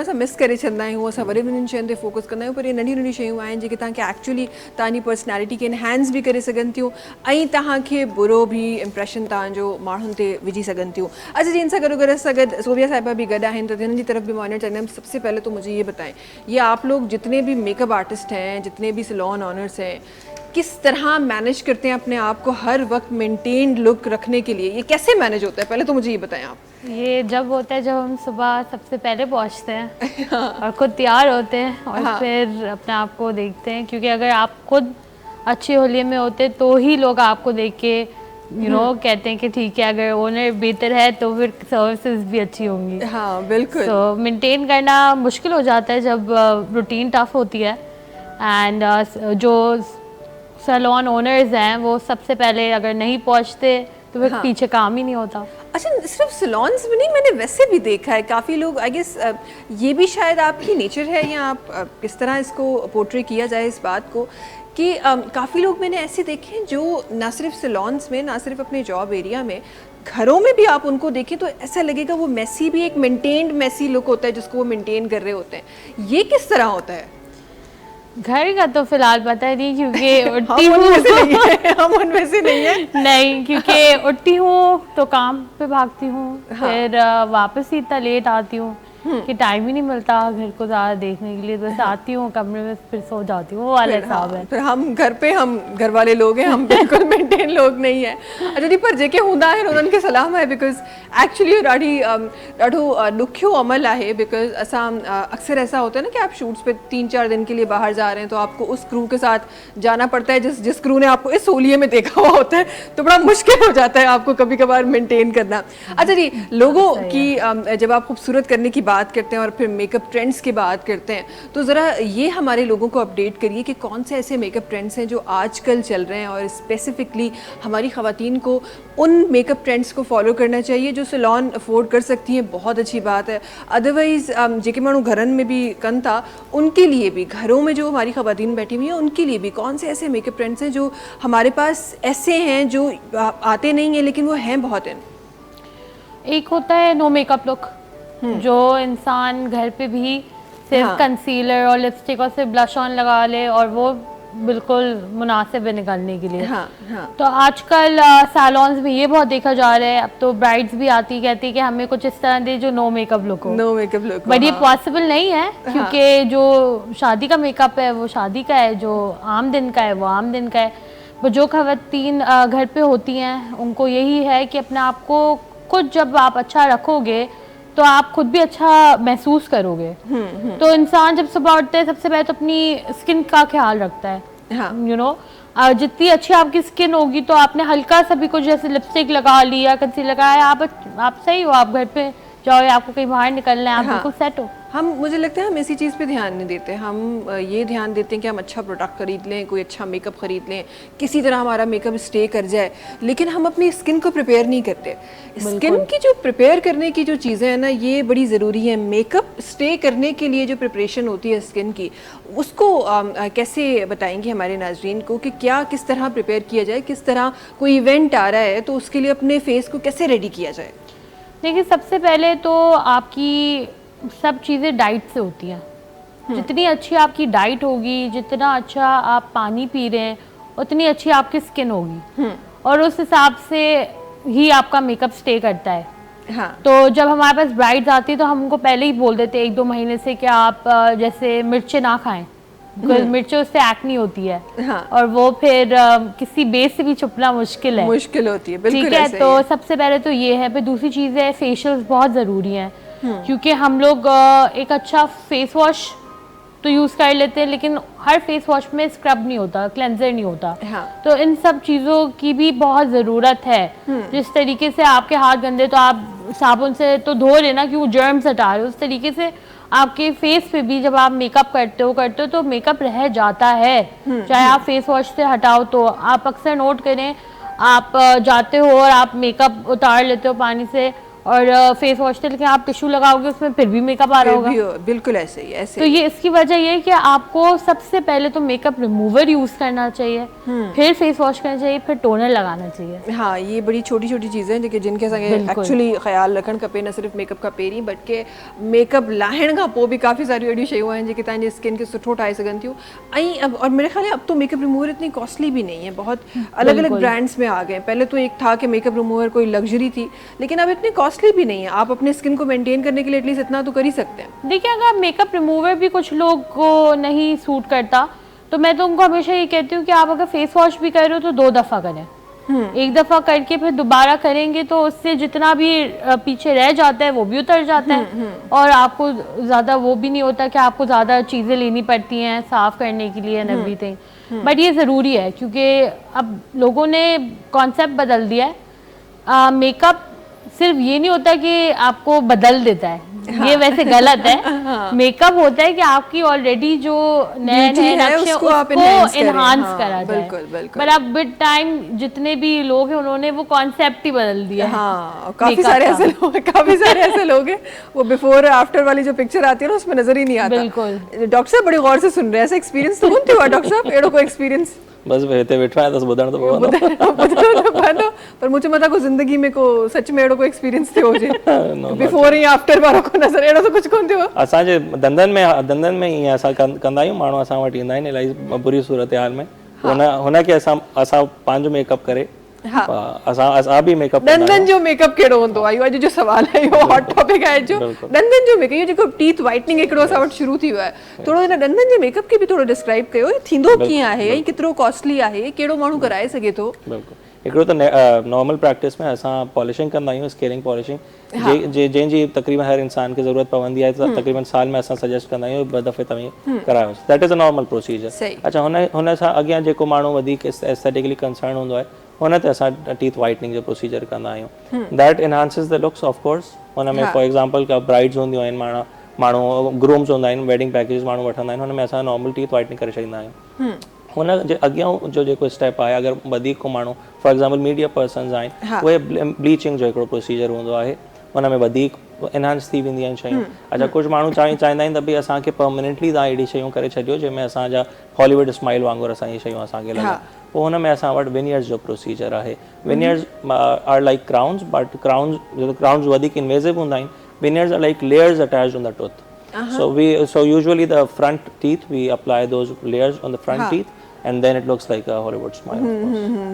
असां मिस करे छॾंदा आहियूं, असां वरी वॾियुनि शयुनि ते फोकस कंदा आहियूं, पर इहे नंढियूं नंढियूं शयूं आहिनि जेके तव्हांखे एक्चुअली तव्हांजी पर्सनैलिटी खे इनहैंस बि करे सघनि थियूं ऐं तव्हांखे बुरो बि इम्प्रेशन तव्हांजो माण्हुनि ते विझी सघनि थियूं। अच्छा जी, इन सां गॾोगॾु असां गॾु सोबिया साहिबा भी गॾु आहिनि, तो हिननि जी तरफ भी मां वञणु चाहींदमि। सबसे पहले तो मुझे ये बताएं, ये आप लोग जितने भी मेकअप आर्टिस्ट हैं, जितने भी सैलून ऑनर्स हैं, किस तरह मैनेज करते हैं अपने आप को हर वक्त मेंटेन्ड लुक रखने के लिए? ये कैसे मैनेज होता है, पहले तो मुझे ये बताएं आप। ये जब होता है जब हम सुबह सबसे पहले पहुंचते हैं और खुद तैयार होते हैं और फिर अपने आप को देखते हैं, क्योंकि अगर आप खुद अच्छे होलिये में होते तो ही लोग आपको देख के कहते हैं कि ठीक है, अगर ओनर बेहतर है तो फिर सर्विसेज भी अच्छी होंगी। हाँ बिल्कुल। तो मेंटेन करना मुश्किल हो जाता है जब रूटीन टफ होती है। एंड जो सैलून ओनर्स हैं वो सबसे पहले अगर नहीं पहुंचते तो फिर पीछे काम ही नहीं होता। अच्छा, सिर्फ सैलून्स में नहीं, मैंने वैसे भी देखा है काफ़ी लोग, आई गेस ये भी शायद आपकी नेचर है या आप किस तरह इसको पोर्ट्रे किया जाए इस बात को कि काफ़ी लोग मैंने ऐसे देखे हैं जो ना सिर्फ सैलून्स में, ना सिर्फ अपने जॉब एरिया में, घरों में भी आप उनको देखें तो ऐसा लगेगा वो मेसी भी एक मेंटेन्ड मेसी लुक होता है जिसको वो मेंटेन कर रहे होते हैं। ये किस तरह होता है? घर का तो फिलहाल पता नहीं क्योंकि उठती हम हूँ उनमें से नहीं है, हम उनमें से नहीं है। नहीं, क्योंकि उठती हूँ तो काम पे भागती हूँ, फिर वापस ही इतना लेट आती हूँ कि टाइम ही नहीं मिलता घर को ज़्यादा देखने के लिए। बस आती हूँ कमरे में, फिर सो जाती हूँ, वो वाला हिसाब है। फिर हम घर पे हम घर वाले लोग हैं, हम बिल्कुल मेंटेन लोग नहीं है। अच्छा जी, पर जेके हूंदा आहिनि उन्हनि खे सलाम आहे, बिकॉज एक्चुअली ॾाढो ॾुखियो अमल आहे। बिकॉज असां अक्सर ऐसा होता है ना कि आप शूट्स पे 3-4 दिन के लिए बाहर जा रहे हैं, तो आपको उस क्रू के साथ जाना पड़ता है जिस क्रू ने आपको इस होलिये में देखा हुआ होता है, तो बड़ा मुश्किल हो जाता है आपको कभी कभार मेंटेन करना। अच्छा जी, लोगों की जब आप खूबसूरत करने की बात करते हैं और फिर मेकअप ट्रेंड्स की बात करते हैं, तो ज़रा ये हमारे लोगों को अपडेट करिए कि कौन से ऐसे मेकअप ट्रेंड्स हैं जो आजकल चल रहे हैं, और स्पेसिफिकली हमारी ख़वातीन को उन मेकअप ट्रेंड्स को फॉलो करना चाहिए जो सैलून अफोर्ड कर सकती हैं। बहुत अच्छी बात है। अदरवाइज़ जेके मानू घरन में भी कन था, उनके लिए भी, घरों में जो हमारी ख़वातीन बैठी हुई हैं उनके लिए भी कौन से ऐसे मेकअप ट्रेंड्स हैं जो हमारे पास ऐसे हैं जो आते नहीं हैं लेकिन वो हैं बहुत हैं। एक होता है नो मेकअप लुक, जो इंसान घर पे भी सिर्फ कंसीलर और लिपस्टिक और सिर्फ ब्लश ऑन लगा ले और वो बिल्कुल मुनासिब है निकलने के लिए। तो आजकल सैलून्स में ये बहुत देखा जा रहा है। अब तो ब्राइड्स भी आती कहती कि हमें कुछ इस तरह दे जो नो मेकअप लुक हो। नो मेकअप लुक, बट ये पॉसिबल नहीं है, क्योंकि जो शादी का मेकअप है वो शादी का है, जो आम दिन का है वो आम दिन का है। वो जो खवातीन घर पे होती हैं उनको यही है कि अपने आप को खुद जब आप अच्छा रखोगे तो आप खुद भी अच्छा महसूस करोगे। तो इंसान जब सुबह उठते है सबसे पहले तो अपनी स्किन का ख्याल रखता है। यू नो, जितनी अच्छी आपकी स्किन होगी तो आपने हल्का सा भी कुछ जैसे लिपस्टिक लगा लिया, कंसीलर लगाया, आप सही हो, आप घर पे जाओ या आपको कहीं बाहर निकलना है, आप बिल्कुल सेट हो। मुझे लगता है हम इसी चीज़ पे ध्यान नहीं देते। हम ये ध्यान देते हैं कि हम अच्छा प्रोडक्ट खरीद लें, कोई अच्छा मेकअप खरीद लें, किसी तरह हमारा मेकअप स्टे कर जाए, लेकिन हम अपनी स्किन को प्रिपेयर नहीं करते। स्किन की जो प्रिपेयर करने की जो चीज़ें हैं ना, ये बड़ी ज़रूरी है। मेकअप स्टे करने के लिए जो प्रिपरेशन होती है स्किन की, उसको कैसे बताएंगे हमारे नाजरीन को कि क्या किस तरह प्रिपेयर किया जाए, किस तरह कोई इवेंट आ रहा है तो उसके लिए अपने फेस को कैसे रेडी किया जाए? देखिए, सबसे पहले तो आपकी सब चीज़ें डाइट से होती हैं। जितनी अच्छी आपकी डाइट होगी, जितना अच्छा आप पानी पी रहे हैं, उतनी अच्छी आपकी स्किन होगी और उस हिसाब से ही आपका मेकअप स्टे करता है। तो जब हमारे पास ब्राइड्स आती है तो हम उनको पहले ही बोल देते हैं 1-2 महीने से कि आप जैसे मिर्चें ना खाएं, बिकॉज मिर्चें उससे एक्नी होती है और वो फिर किसी बेस से भी छुपना मुश्किल होती है। बिल्कुल ठीक है, तो सबसे पहले तो ये है। फिर दूसरी चीज़ है, फेशियल्स बहुत ज़रूरी हैं, क्योंकि हम लोग एक अच्छा फेस वॉश तो यूज़ कर लेते हैं, लेकिन हर फेस वॉश में स्क्रब नहीं होता, क्लेंजर नहीं होता। तो इन सब चीज़ों की भी बहुत ज़रूरत है। जिस तरीके से आपके हाथ गंदे तो आप साबुन से तो धो लेना कि वो जर्म्स हटा रहे हो, उस तरीके से आपके फेस पे भी जब आप मेकअप करते हो तो मेकअप रह जाता है, चाहे आप फेस वॉश से हटाओ। तो आप अक्सर नोट करें, आप जाते हो और आप मेकअप उतार लेते हो पानी से और फेस वॉश से, लेकिन आप टिश्यू लगाओगे उसमें फिर भी मेकअप आ रहा होगा। बिल्कुल ऐसे ही, ऐसे। तो ये इसकी वजह ये है कि आपको सबसे पहले तो मेकअप रिमूवर यूज करना चाहिए, फिर फेस वॉश करना चाहिए, फिर टोनर लगाना चाहिए। हाँ, ये बड़ी छोटी छोटी चीज़ें हैं जिनके संगे एक्चुअली ख्याल रखण खपे, न सिर्फ मेकअप का पहिरीं बल्कि मेकअप लाहिण खां पोइ भी काफ़ी सारी अहिड़ियूं शयूं आहिनि जेके तव्हांजी स्किन खे सुठो ठाहे सघनि थियूं। ऐं और मेरे ख्याल है अब तो मेकअप रिमूवर इतनी कॉस्टली भी नहीं है, बहुत अलग अलग ब्रांड्स में आ गए। पहले तो एक था कि मेकअप रिमूवर कोई लग्जरी थी, लेकिन अब इतनी कॉस्टली भी नहीं है। आप अपने स्किन को मेंटेन करने के लिए एटलीस्ट इतना तो कर ही सकते हैं। देखिए, अगर मेकअप रिमूवर भी कुछ लोग को नहीं सूट करता तो मैं तो उनको हमेशा ये कहती हूँ कि आप अगर फेस वॉश भी कर रहे हो तो 2 दफ़ा करें। एक दफ़ा करके फिर दोबारा करेंगे तो उससे जितना भी पीछे रह जाता है वो भी उतर जाता है और आपको ज़्यादा वो भी नहीं होता कि आपको ज़्यादा चीज़ें लेनी पड़ती हैं साफ़ करने के लिए एंड एवरीथिंग। बट ये ज़रूरी है क्योंकि अब लोगों ने कॉन्सेप्ट बदल दिया है। मेकअप सिर्फ ये नहीं होता कि आपको बदल देता है, ये वैसे गलत है। मेकअप होता है कि आपकी ऑलरेडी जो नए नक्शे उसको एनहांस करा जाए। पर अब विद टाइम जितने भी लोग हैं उन्होंने वो कॉन्सेप्ट ही बदल दिया है। हाँ, काफी सारे ऐसे लोग हैं वो बिफोर आफ्टर वाली जो पिक्चर आती है ना उसमें नजर ही नहीं आता। बिल्कुल। डॉक्टर साहब बड़े गौर से सुन रहे हैं, ऐसा एक्सपीरियंस तो हुआ डॉक्टर साहब? एड़ो को एक्सपीरियंस बस हिते वेठो आहियां त ॿुधण त पवंदो ॿुधणो त पवंदो, पर मुंहिंजे मथां को ज़िंदगी में को सच में अहिड़ो को एक्सपीरियंस थियो हुजे बिफोर ऐं आफ्टर वारो को नज़र, अहिड़ो त कुझु कोन थियो? असांजे धंधनि में ईअं असां कंदा आहियूं, माण्हू असां वटि ईंदा आहिनि इलाही बुरी सूरत हाल में, हुनखे असां पंहिंजो मेकअप करे असां बि मेकअप दंदनि जो मेकअप कहिड़ो हूंदो आहे, इहो अॼु जो सवाल आहे, इहो हॉट टॉपिक आहे जो दंदनि जो मेकअप, इहो जेको टीथ वाइटनिंग हिकिड़ो असां वटि शुरू थी वियो आहे, थोरो हिन दंदनि जे मेकअप खे बि थोरो डिस्क्राइब कयो, थींदो कीअं आहे ऐं केतिरो कॉस्टली आहे, कहिड़ो माण्हू कराए सघे थो? बिल्कुलु, हिकिड़ो त नॉर्मल प्रैक्टिस में असां पॉलिशिंग कंदा आहियूं, स्केलिंग पॉलिशिंग, जंहिंजी तक़रीबन हर इंसान खे ज़रूरत पवंदी आहे, त तक़रीबन साल में असां सजेस्ट कंदा आहियूं 2 दफ़े तव्हां करायो, that is a normal procedure. अच्छा, हुन सां अॻियां जेको माण्हू वधीक एस्थेटिकली कंसर्न हूंदो आहे, हुन ते असां टीथ वाइटनिंग जो प्रोसीजर कंदा आहियूं, that enhances the looks of course. हुन में फॉर एग्जांपल का ब्राइड्स हूंदियूं आहिनि, माण्हू ग्रूम्स हूंदा आहिनि, वेडिंग पैकेज माण्हू वठंदा आहिनि, हुन में असां नॉर्मल टीथ वाइटनिंग करे छॾींदा आहियूं। हुन जे अॻियां जो जेको स्टेप आहे, अगरि वधीक को माण्हू फॉर एग्जांपल मीडिया पर्सन्स आहिनि, उहे ब्लीचिंग जो हिकिड़ो प्रोसीजर हूंदो आहे, हुन में वधीक एनहांस थी वेंदी आहिनि शयूं। अच्छा, कुझु माण्हू चाहींदा आहिनि त भई असांखे परमनेंटली तव्हां अहिड़ी शयूं करे छॾियो जंहिंमें असांजा हॉलीवुड स्माइल वांगुरु असांजी शयूं असांखे लॻे, पोइ हुन में असां वटि विनियर्स जो प्रोसीजर आहे। Veneers are like crowns, but crowns वधीक इन्वेसिव हूंदा आहिनि, veneers are like layers attached on the tooth. So usually the front teeth we apply those layers on the front teeth and then it looks like a Hollywood smile.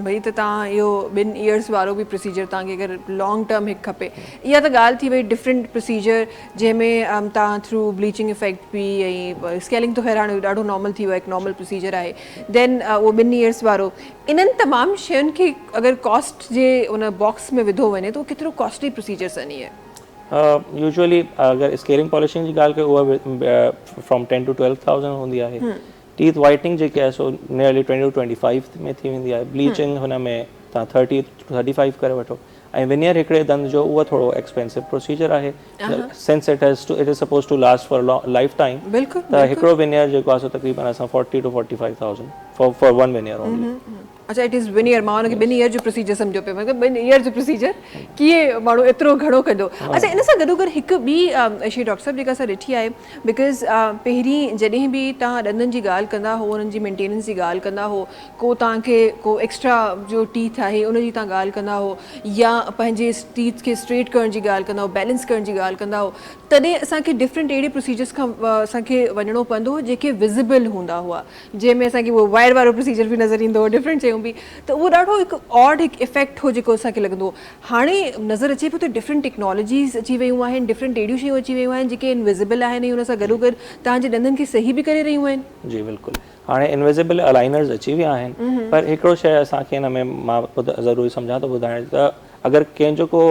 भई त तव्हां इहो 2 years वारो बि procedure तव्हांखे अगरि long term हिकु खपे, इहा त ॻाल्हि थी वई डिफरेंट प्रोसीजर जंहिंमें तव्हां थ्रू ब्लीचिंग इफेक्ट बि ऐं स्केलिंग त ख़ैर हाणे ॾाढो नॉर्मल थी वियो आहे, हिकु नॉर्मल प्रोसीजर आहे। देन उहो 2 इयर्स वारो, इन्हनि तमामु शयुनि खे अगरि कॉस्ट जे उन बॉक्स में विधो वञे त उहो केतिरो कॉस्टली प्रोसीजर सनी आहे? यूजुअली अगर स्केलिंग पॉलिशिंग जी ॻाल्हि कयो, उहा फ्रॉम 10 to 12,000 हूंदी आहे। टीथ वाइटनिंग जेकी आहे सो नियरली 20 to 25 में थी वेंदी आहे। ब्लीचिंग हुन में तव्हां 30 to 35 करे वठो, ऐं विनियर हिकिड़े दंद जो उहो थोरो एक्सपेंसिव प्रोसीजर आहे, since it is suppose to last for lifetime, त हिकिड़ो विनियर जेको आहे सो तक़रीबन असां 40 to 45,000 फॉर 1 विनियर ओनली। अच्छा, इट इज़ 1 ईयर, मां हुनखे 2 ईयर जो प्रोसीजर सम्झो पियो, मतिलबु 2 ईयर जो प्रोसीजर कीअं माण्हू एतिरो घणो कंदो? अच्छा, इन सां गॾोगॾु हिकु ॿी शइ डॉक्टर साहिबु जेका असां ॾिठी आहे, बिकॉज़ पहिरीं जॾहिं बि तव्हां ॾंदनि जी ॻाल्हि कंदा हो, उन्हनि जी मेंटेनेंस जी ॻाल्हि कंदा हो, को तव्हांखे को एक्स्ट्रा जो टीथ आहे उनजी तव्हां ॻाल्हि कंदा हो, या पंहिंजे टीथ खे स्ट्रेट करण जी ॻाल्हि कंदा हो, बैलेंस करण जी ॻाल्हि कंदा हो, तॾहिं असांखे डिफरेंट अहिड़े प्रोसीजर्स खां असांखे वञिणो पवंदो हो जेके विज़िबल हूंदा हुआ, जंहिंमें असांखे उहो वायर वारो प्रोसीजर बि नज़र ईंदो हो, डिफरेंट शयूं बि, त उहो ॾाढो हिकु ऑड हिकु इफेक्ट हो जेको असांखे लॻंदो। हाणे नज़र अचे पियो त डिफरेंट टेक्नोलॉजीज़ अची वियूं आहिनि, डिफरेंट अहिड़ियूं शयूं अची वियूं आहिनि जेके इनविज़िबल आहिनि, हुन सां गॾोगॾु तव्हांजे ॾंदनि खे सही बि करे रहियूं आहिनि। जी बिल्कुलु, हाणे इनविज़िबल अलाइनर्स अची विया आहिनि, पर हिकिड़ो शइ असांखे हिन में मां ज़रूरी सम्झां थो ॿुधाइण, त अगरि कंहिंजो को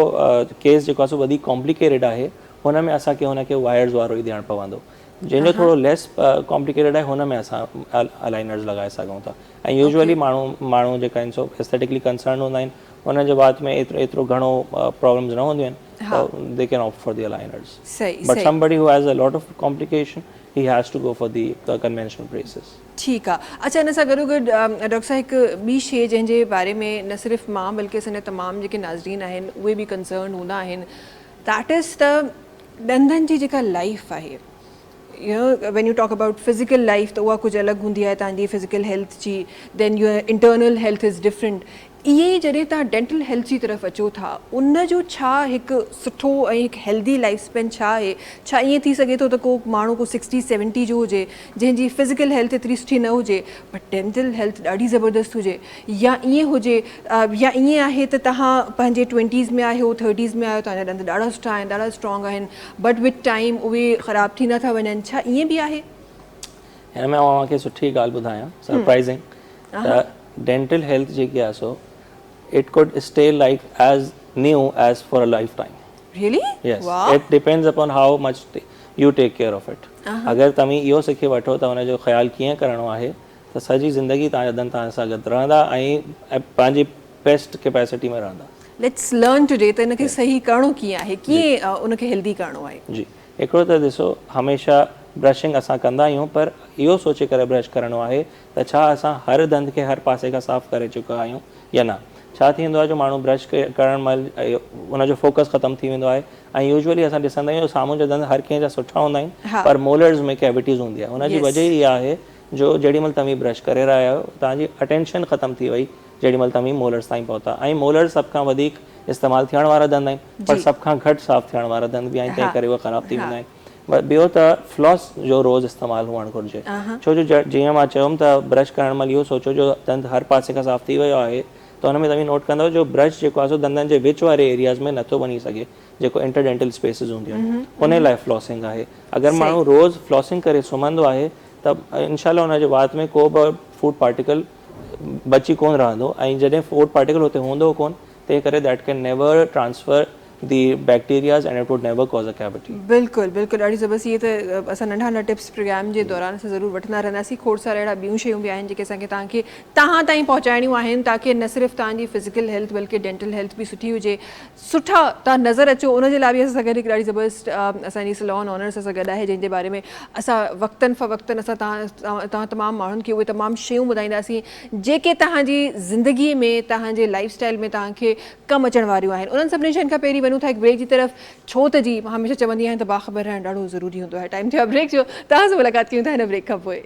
केस जेको आहे सो वधीक कॉम्प्लिकेटेड आहे, हुन में असांखे हुनखे वायर्स वारो ई ॾियणु पवंदो। जंहिंजो थोरो लेस कॉम्प्लिकेटेड आहे, हुन में असां अलाइनर्स लॻाए सघूं था। ऐं यूजुअली माण्हू जेका आहिनि सो एस्थेटिकली कंसर्न हूंदा आहिनि, हुन जे बाद में एतिरो घणो प्रॉब्लम्स न हूंदियूं आहिनि, त they can opt for the aligners. But somebody who has a lot of complication, he has to go for the conventional braces. ठीकु आहे। अच्छा, हिन सां गॾोगॾु डॉक्टर साहिबु हिकु ॿी शइ जंहिंजे बारे में न सिर्फ़ु मां बल्कि असांजा तमामु जेके नाज़रीन आहिनि उहे बि कंसर्न हूंदा आहिनि, दैट इज़ त ॾंदनि जी जेका लाइफ आहे, when you talk about physical life त उहा कुझु अलॻि हूंदी आहे तव्हांजी फिज़िकल हेल्थ जी, then your internal health is different। इहे ई जॾहिं तव्हां डेंटल हेल्थ जी तरफ़ अचो था, उन जो छा हिकु सुठो ऐं हिकु हेल्दी लाइफ स्पेन छा आहे? छा ईअं थी सघे थो त को माण्हू को 60-70 जो हुजे, जंहिंजी फिज़िकल हेल्थ एतिरी सुठी न हुजे बट डेंटल हेल्थ ॾाढी ज़बरदस्त हुजे, या ईअं हुजे, या ईअं आहे त तव्हां पंहिंजे 20s में आहियो, 30s में आहियो, तव्हांजा ॾंद ॾाढा सुठा आहिनि, ॾाढा स्ट्रॉन्ग आहिनि, बट विथ टाइम उहे ख़राबु थी नथा वञनि, छा ईअं बि आहे? हिन में तव्हांखे सुठी ॻाल्हि ॿुधायां, सरप्राइज़िंग, त डेंटल हेल्थ जेकी आहे सो it could stay like as new as for a lifetime. Really? Yes. Wow. It depends upon how much you take care of it. अगर तव्हीं इहो सिखी वठो त हुनजो ख़्यालु कीअं करिणो आहे, त सॼी ज़िंदगी तव्हांजा दंद तव्हां सां गॾु रहंदा ऐं पंहिंजी बेस्ट कैपेसिटी में रहंदा। लेट्स लर्न टुडे त हिनखे सही करिणो कीअं आहे, कीअं उनखे हेल्दी करिणो आहे। जी, हिकिड़ो त ॾिसो, हमेशह ब्रशिंग असां कंदा आहियूं, पर इहो सोचे करे ब्रश करिणो आहे त छा असां हर दंद खे हर पासे खां साफ़ु करे चुका आहियूं या न। छा थींदो आहे, जो माण्हू ब्रश करण महिल उनजो फोकस ख़तमु थी वेंदो आहे, ऐं यूजुअली असां ॾिसंदा आहियूं साम्हूं जा दंद हर कंहिंजा सुठा हूंदा आहिनि, पर मोलर्स में कैविटीज़ हूंदी आहे। हुनजी वजह इहा आहे जो जेॾीमहिल तव्हां ब्रश करे रहिया आहियो तव्हांजी अटेंशन ख़तम थी वई जेॾीमहिल तव्हां मोलर्स ताईं पहुता ऐं मोलर सभ खां वधीक इस्तेमालु थियण वारा दंद आहिनि पर सभ खां घटि साफ़ थियण वारा दंद बि आहिनि तंहिं करे उहे ख़राबु थी वेंदा आहिनि। ॿियो त फ्लॉस जो रोज़ इस्तेमालु हुअणु घुरिजे छो जो जीअं मां चयुमि त ब्रश करण महिल इहो सोचो जो दंद हर पासे खां साफ़ थी वियो आहे त हुन में तव्हां नोट कंदव जो ब्रश जेको आहे सो दंदनि जे विच वारे एरियाज़ में नथो वञी सघे जेको इंटरडेंटल स्पेसिस हूंदियूं आहिनि उन लाइ फ्लॉसिंग आहे। अगरि माण्हू रोज़ फ्लॉसिंग करे सुम्हंदो आहे त इनशाला हुनजे वात में को बि फूड पार्टिकल बची कोन रहंदो ऐं जॾहिं फूड पार्टिकल हुते हूंदो कोन तंहिं करे that can never transfer the bacterias and it would never cause a cavity. बिल्कुलु बिल्कुलु ॾाढी ज़बरदस्त। ये त असां नंढा नंढा टिप्स प्रोग्राम जे दौरान असां ज़रूरु वठंदा रहंदासीं। खोड़ सारा अहिड़ा ॿियूं शयूं बि आहिनि जेके असांखे तव्हां ताईं पहुचाइणियूं आहिनि ताकी न सिर्फ़ु तव्हांजी फिज़िकल हेल्थ बल्कि डेंटल हेल्थ बि सुठी हुजे सुठा तव्हां नज़र अचो उन जे लाइ बि असां सां गॾु हिकु ॾाढी ज़बरदस्त असांजी सलोन ऑनर्स असां गॾु आहे जंहिंजे बारे में असां वक़्तन फ़वक़्तन असां तव्हां तमामु माण्हुनि खे उहे तमामु शयूं ॿुधाईंदासीं जेके तव्हांजी ज़िंदगीअ में तव्हांजे लाइफ स्टाइल में तव्हांखे कमु अचण वारियूं आहिनि। उन्हनि सभिनी शयुनि खां पहिरीं वञूं था हिकु ब्रेक जी तरफ़ छो त जी मां हमेशह चवंदी आहियां त बाख़बर रहणु ॾाढो ज़रूरी हूंदो आहे। टाइम थियो आहे ब्रेक जो तव्हां सां मुलाक़ात कयूं था हिन ब्रेक खां पोइ।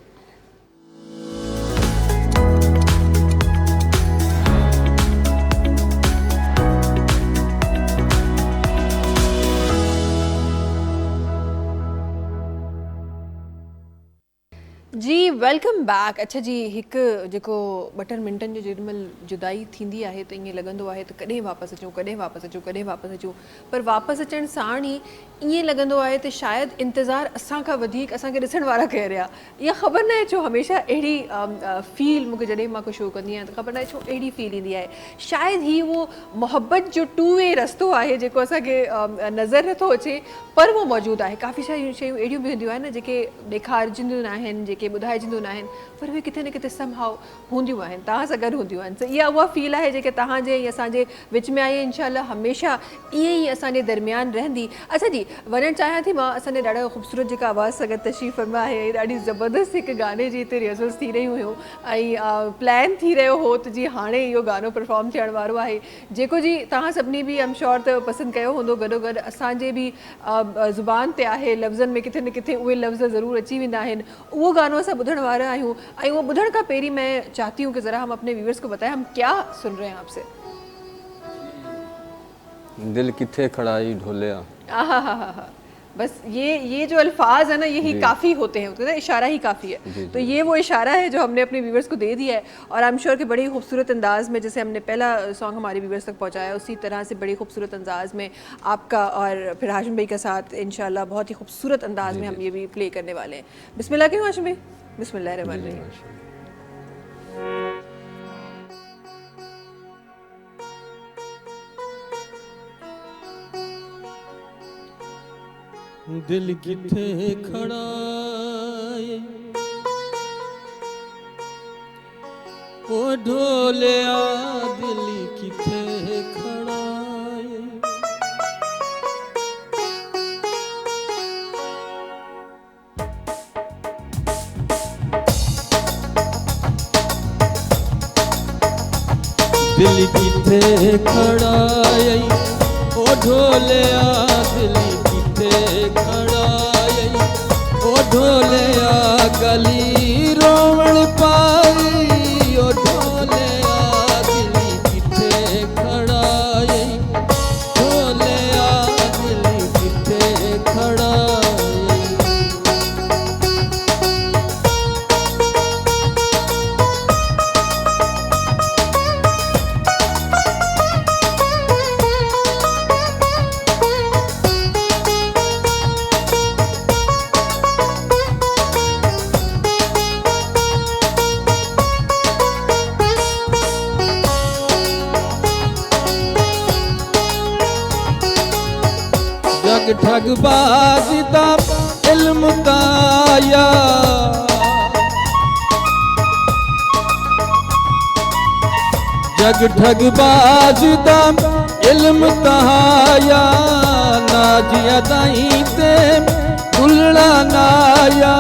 जी वेलकम बैक। अच्छा जी हिकु जेको 2-3 मिंटनि जो जेॾीमहिल जुदाई थींदी आहे त ईअं लॻंदो आहे त कॾहिं वापसि अचूं कॾहिं वापसि अचूं कॾहिं वापसि अचूं पर वापसि अचण साण ई ईअं लॻंदो आहे त शायदि इंतज़ारु असांखां वधीक असांखे ॾिसण वारा करे रहिया इहा ख़बर न आहे छो हमेशह अहिड़ी फील मूंखे जॾहिं मां को शो कंदी आहियां त ख़बर न आहे छो अहिड़ी फील ईंदी आहे। शायदि ही उहो मोहबत जो 2 वे रस्तो आहे जेको असांखे नज़र नथो अचे पर उहो मौजूदु आहे। काफ़ी सारी शयूं अहिड़ियूं बि हूंदियूं आहिनि न जेके ॾेखारजंदियूं न आहिनि जेके ॿुधाइजंदियूं न आहिनि पर उहे किथे न किथे समहाउ हूंदियूं आहिनि तव्हां सां गॾु हूंदियूं आहिनि। त इहा उहा फील आहे जेके तव्हांजे या असांजे विच में आहे इंशाल्लाह हमेशह ईअं ई असांजे दरमियान रहंदी। अच्छा जी वञणु चाहियां थी मां असांजे ॾाढा ख़ूबसूरत जेका आवाज़ सां गॾु तशरीफ़ फरमा आहे ॾाढी ज़बरदस्त हिकु गाने जी हिते रिहर्सल्स थी रहियूं हुयूं ऐं प्लान थी रहियो हो त जी हाणे इहो गानो परफॉर्म थियण वारो आहे जेको जी तव्हां सभिनी बि एम श्योर त पसंदि कयो हूंदो। गॾोगॾु असांजे बि ज़ुबान ते आहे लफ़्ज़नि में किथे न किथे उहे लफ़्ज़ ज़रूरु अची वेंदा आहिनि। उहो गानो असां ॿुधण वारा आहियूं ऐं उहो ॿुधण खां पहिरीं मैं चाहती हूँ कि ज़रा हम अपने व्यूअर्स को बताएं हम क्या सुन रहे हैं आपसे। दिल किथे खड़ाई ढोलिया। बस ये जो अल्फाज है ना यही काफ़ी होते हैं तो इशारा ही काफ़ी है। तो ये वो इशारा है जो हमने अपने व्यूअर्स को दे दिया है और आई एम श्योर कि बड़ी खूबसूरत अंदाज में जैसे हमने पहला सॉन्ग हमारे व्यूअर्स तक पहुंचाया उसी तरह से बड़ी खूबसूरत अंदाज में आपका और फिर हाशिम भाई का साथ इंशाल्लाह बहुत ही खूबसूरत अंदाज में हम ये भी प्ले करने वाले हैं। बिस्मिल्लाह क्यों हाशिम भाई? बिस्मिल्लाह रहमान रहीम। दिल किथे खड़ा है ओ ढोलिया दिल किथे खड़ा है दिल किथे खड़ा है ओ ढोलिया दिल खड़ा ओ ढोलिया गली रोवण पाई ओ ढोलिया दिल किथे खड़ा ढोलिया दिल किथे खड़ा जग ठगबाज दा इल्म ताया जग ठगबाज दा इल्म ताया ना जिया दाई ते दुलड़ा नाया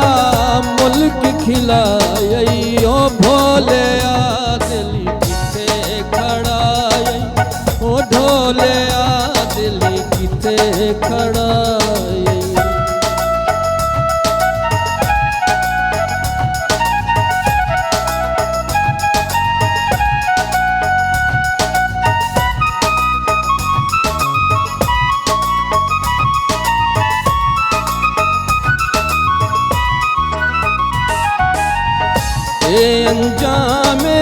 मुल्क खिलाया ओ भोलिया दिल किथे खड़ा ओ ढोलिया दिल किथे खड़ा ए अंजामे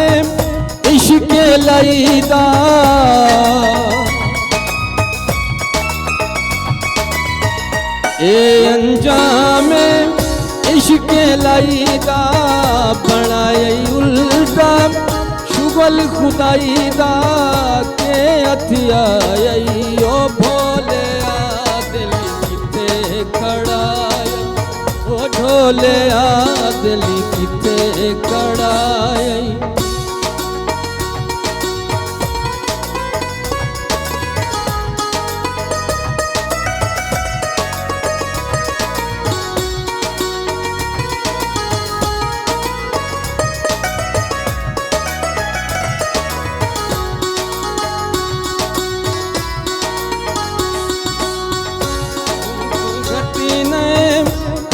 इश्क लईदा ए अंजामे इश्क लईदा बनाए उल्टा शुगल खुदाईदा के हथिया ओ भोले आ दिल किते खड़ा ओ ढोले आ दिल किते खड़ा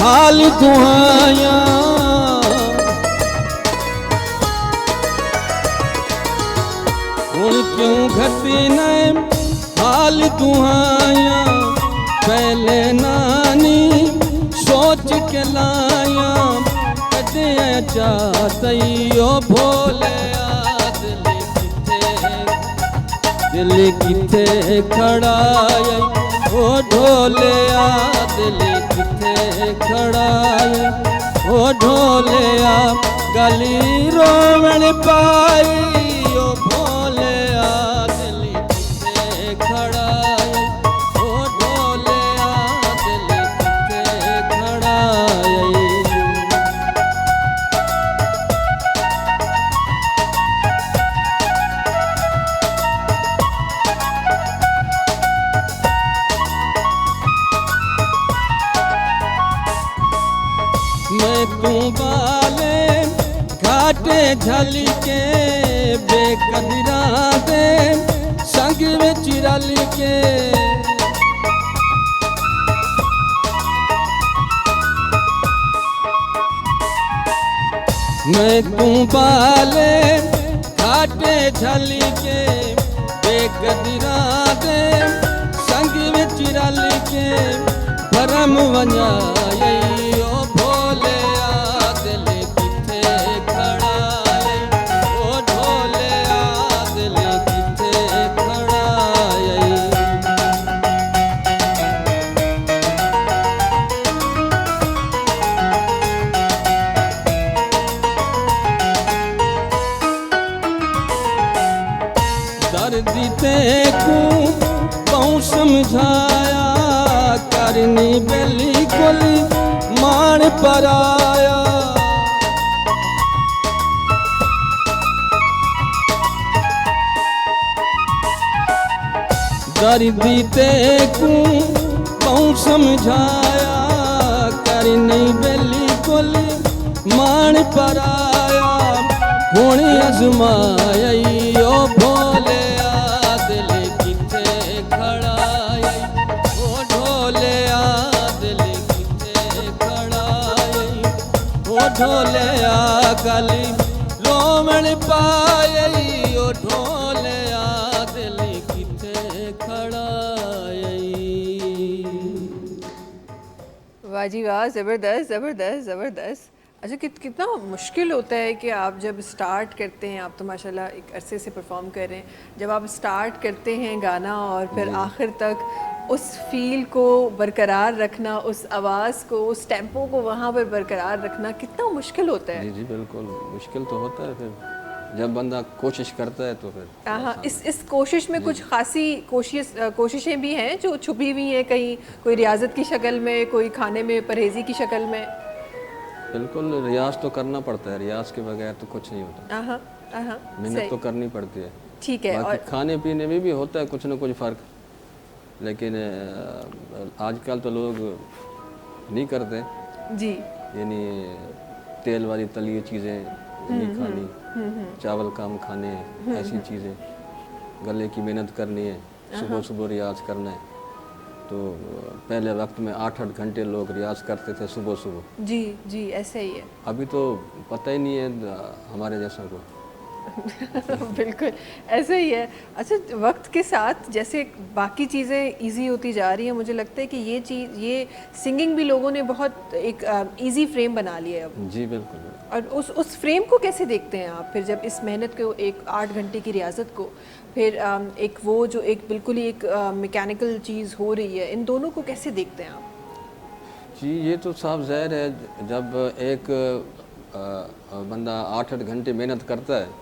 हाल दुआया हुण क्यों घटी न हाल दुआया पहले नानी सोच के लाया कदे चाहती ओ भोले आ दिल किथे खड़ा ओ ढोले आ दिल किथे खड़ा ओ ढोले आ गली रोवण पाई ओ भोले आ दिल किथे खड़ा ओ ढोले आ दिल किथे खड़ा मैं तू बाले घाटे झल के बेकदरा दे संग विच रल के मैं तू बाले घाटे झल के बेकदरा दे संग विच रल के भरम वञाई ओ भोले आ दिल किथे खड़ा ओ ढोले आ दिल किथे खड़ा दर्द ते को बहु समझाया करनी बिल्कुल मान पर आया दर्दी ते को बहु समझाया करनी बिल्कुल मान पर आया हुण अजमाई ओ भोले आ दिल किथे खड़ा ओ ढोले आ दिल किथे खड़ा ओ ढोले आ गली लोमण पाई ओ ढोले आ दिल किथे खड़ा वाह जी वाह, ज़बरदस्त ज़बरदस्त ज़बरदस्त। अच्छा, कितना मुश्किल होता है कि आप जब स्टार्ट करते हैं, आप तो माशाल्लाह एक अरसे से परफॉर्म कर रहे हैं, जब आप स्टार्ट करते हैं गाना और फिर आखिर तक उस फील को बरकरार रखना, उस आवाज़ को, उस टेम्पो को वहाँ पर बरकरार रखना कितना मुश्किल होता है। जी जी बिल्कुल मुश्किल तो होता है, फिर जब बंदा कोशिश करता है तो फिर हाँ, इस कोशिश में कुछ खासी कोशिशें भी हैं जो छुपी हुई हैं कहीं, कोई रियाजत की शक्ल में, कोई खाने में परहेज़ी की शक्ल में। बिल्कुल रियाज तो करना पड़ता है, रियाज के बगैर तो कुछ नहीं होता, मेहनत तो करनी पड़ती है। ठीक है। बाकी खाने पीने में भी होता है कुछ ना कुछ फ़र्क, लेकिन आजकल तो लोग नहीं करते जी, यानी तेल वाली तली चीज़ें नहीं खानी, चावल कम खाने, ऐसी चीज़ें, गले की मेहनत करनी है, सुबह सुबह रियाज करना है। तो पहले वक्त में 8-8 घंटे लोग रियाज करते थे सुबह सुबह। जी जी, ऐसा ही है। अभी तो पता ही नहीं है हमारे जैसा को, बिल्कुल ऐसा ही है। अच्छा, वक्त के साथ जैसे बाकी चीज़ें इजी होती जा रही हैं, मुझे लगता है कि ये सिंगिंग भी लोगों ने बहुत एक इजी फ्रेम बना लिया है अब। जी बिल्कुल। और उस फ्रेम को कैसे देखते हैं आप फिर, जब इस मेहनत को, एक 8 घंटे की रियाजत को, फिर एक वो जो एक बिल्कुल ही एक मैकेनिकल चीज़ हो रही है, इन दोनों को कैसे देखते हैं आप? जी ये तो साफ ज़ाहिर है, जब एक बंदा 8-8 घंटे मेहनत करता है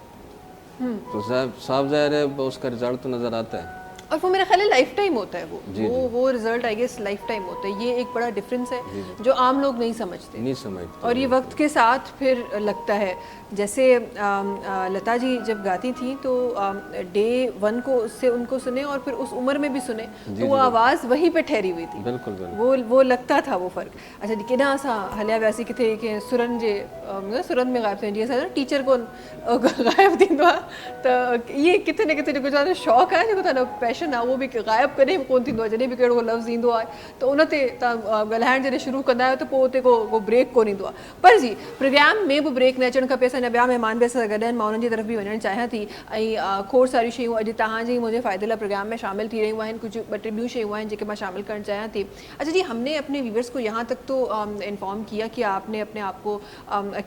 तो साफ ज़ाहिर है उसका रिजल्ट तो नज़र आता है। और वो मेरा ख्याल है लाइफ टाइम होता है जी, वो result I guess lifetime होता है। ये एक बड़ा डिफरेंस है जो आम लोग नहीं समझते। और ये वक्त के साथ फिर लगता है, जैसे लता जी जब गाती थी तो डे 1 को उससे उनको सुने और फिर उस उम्र में भी सुने तो वो आवाज़ वहीं पे ठहरी हुई थी। बिल्कुल वो लगता था वो फ़र्क। अच्छा जी, केना सा हलिया वैसी किथे के सुरन जे सुरन में गायब थे जी, असां टीचर को गायब थींदो आहे त ये किथे न किथे जेको तव्हांजो शौक़ु आहे, जेको तव्हांजो पैशन आहे, उहो बि गायब कॾहिं बि कोन थींदो आहे। जॾहिं बि कहिड़ो लफ़्ज़ ईंदो आहे त उन ते तव्हां ॻाल्हाइण जॾहिं शुरू कंदा आहियो त पोइ उते को ब्रेक कोन ईंदो आहे। पर जी प्रोग्राम में बि ब्रेक न अचणु खपे। असांजा ॿिया महिमान बि असां सां गॾु आहिनि, मां उन्हनि जी तरफ़ बि वञणु चाहियां थी। ऐं खोड़ सारी शयूं अॼु तव्हांजे मुंहिंजे फ़ाइदे लाइ प्रोग्राम में शामिल थी रहियूं आहिनि। कुछ 2-3 ॿियूं शयूं आहिनि जेके मां शामिल करणु चाहियां थी। अच्छा जी, हमने अपने व्यूवर्स को यहाँ तक तो इन्फॉर्म किया कि आपने अपने आप को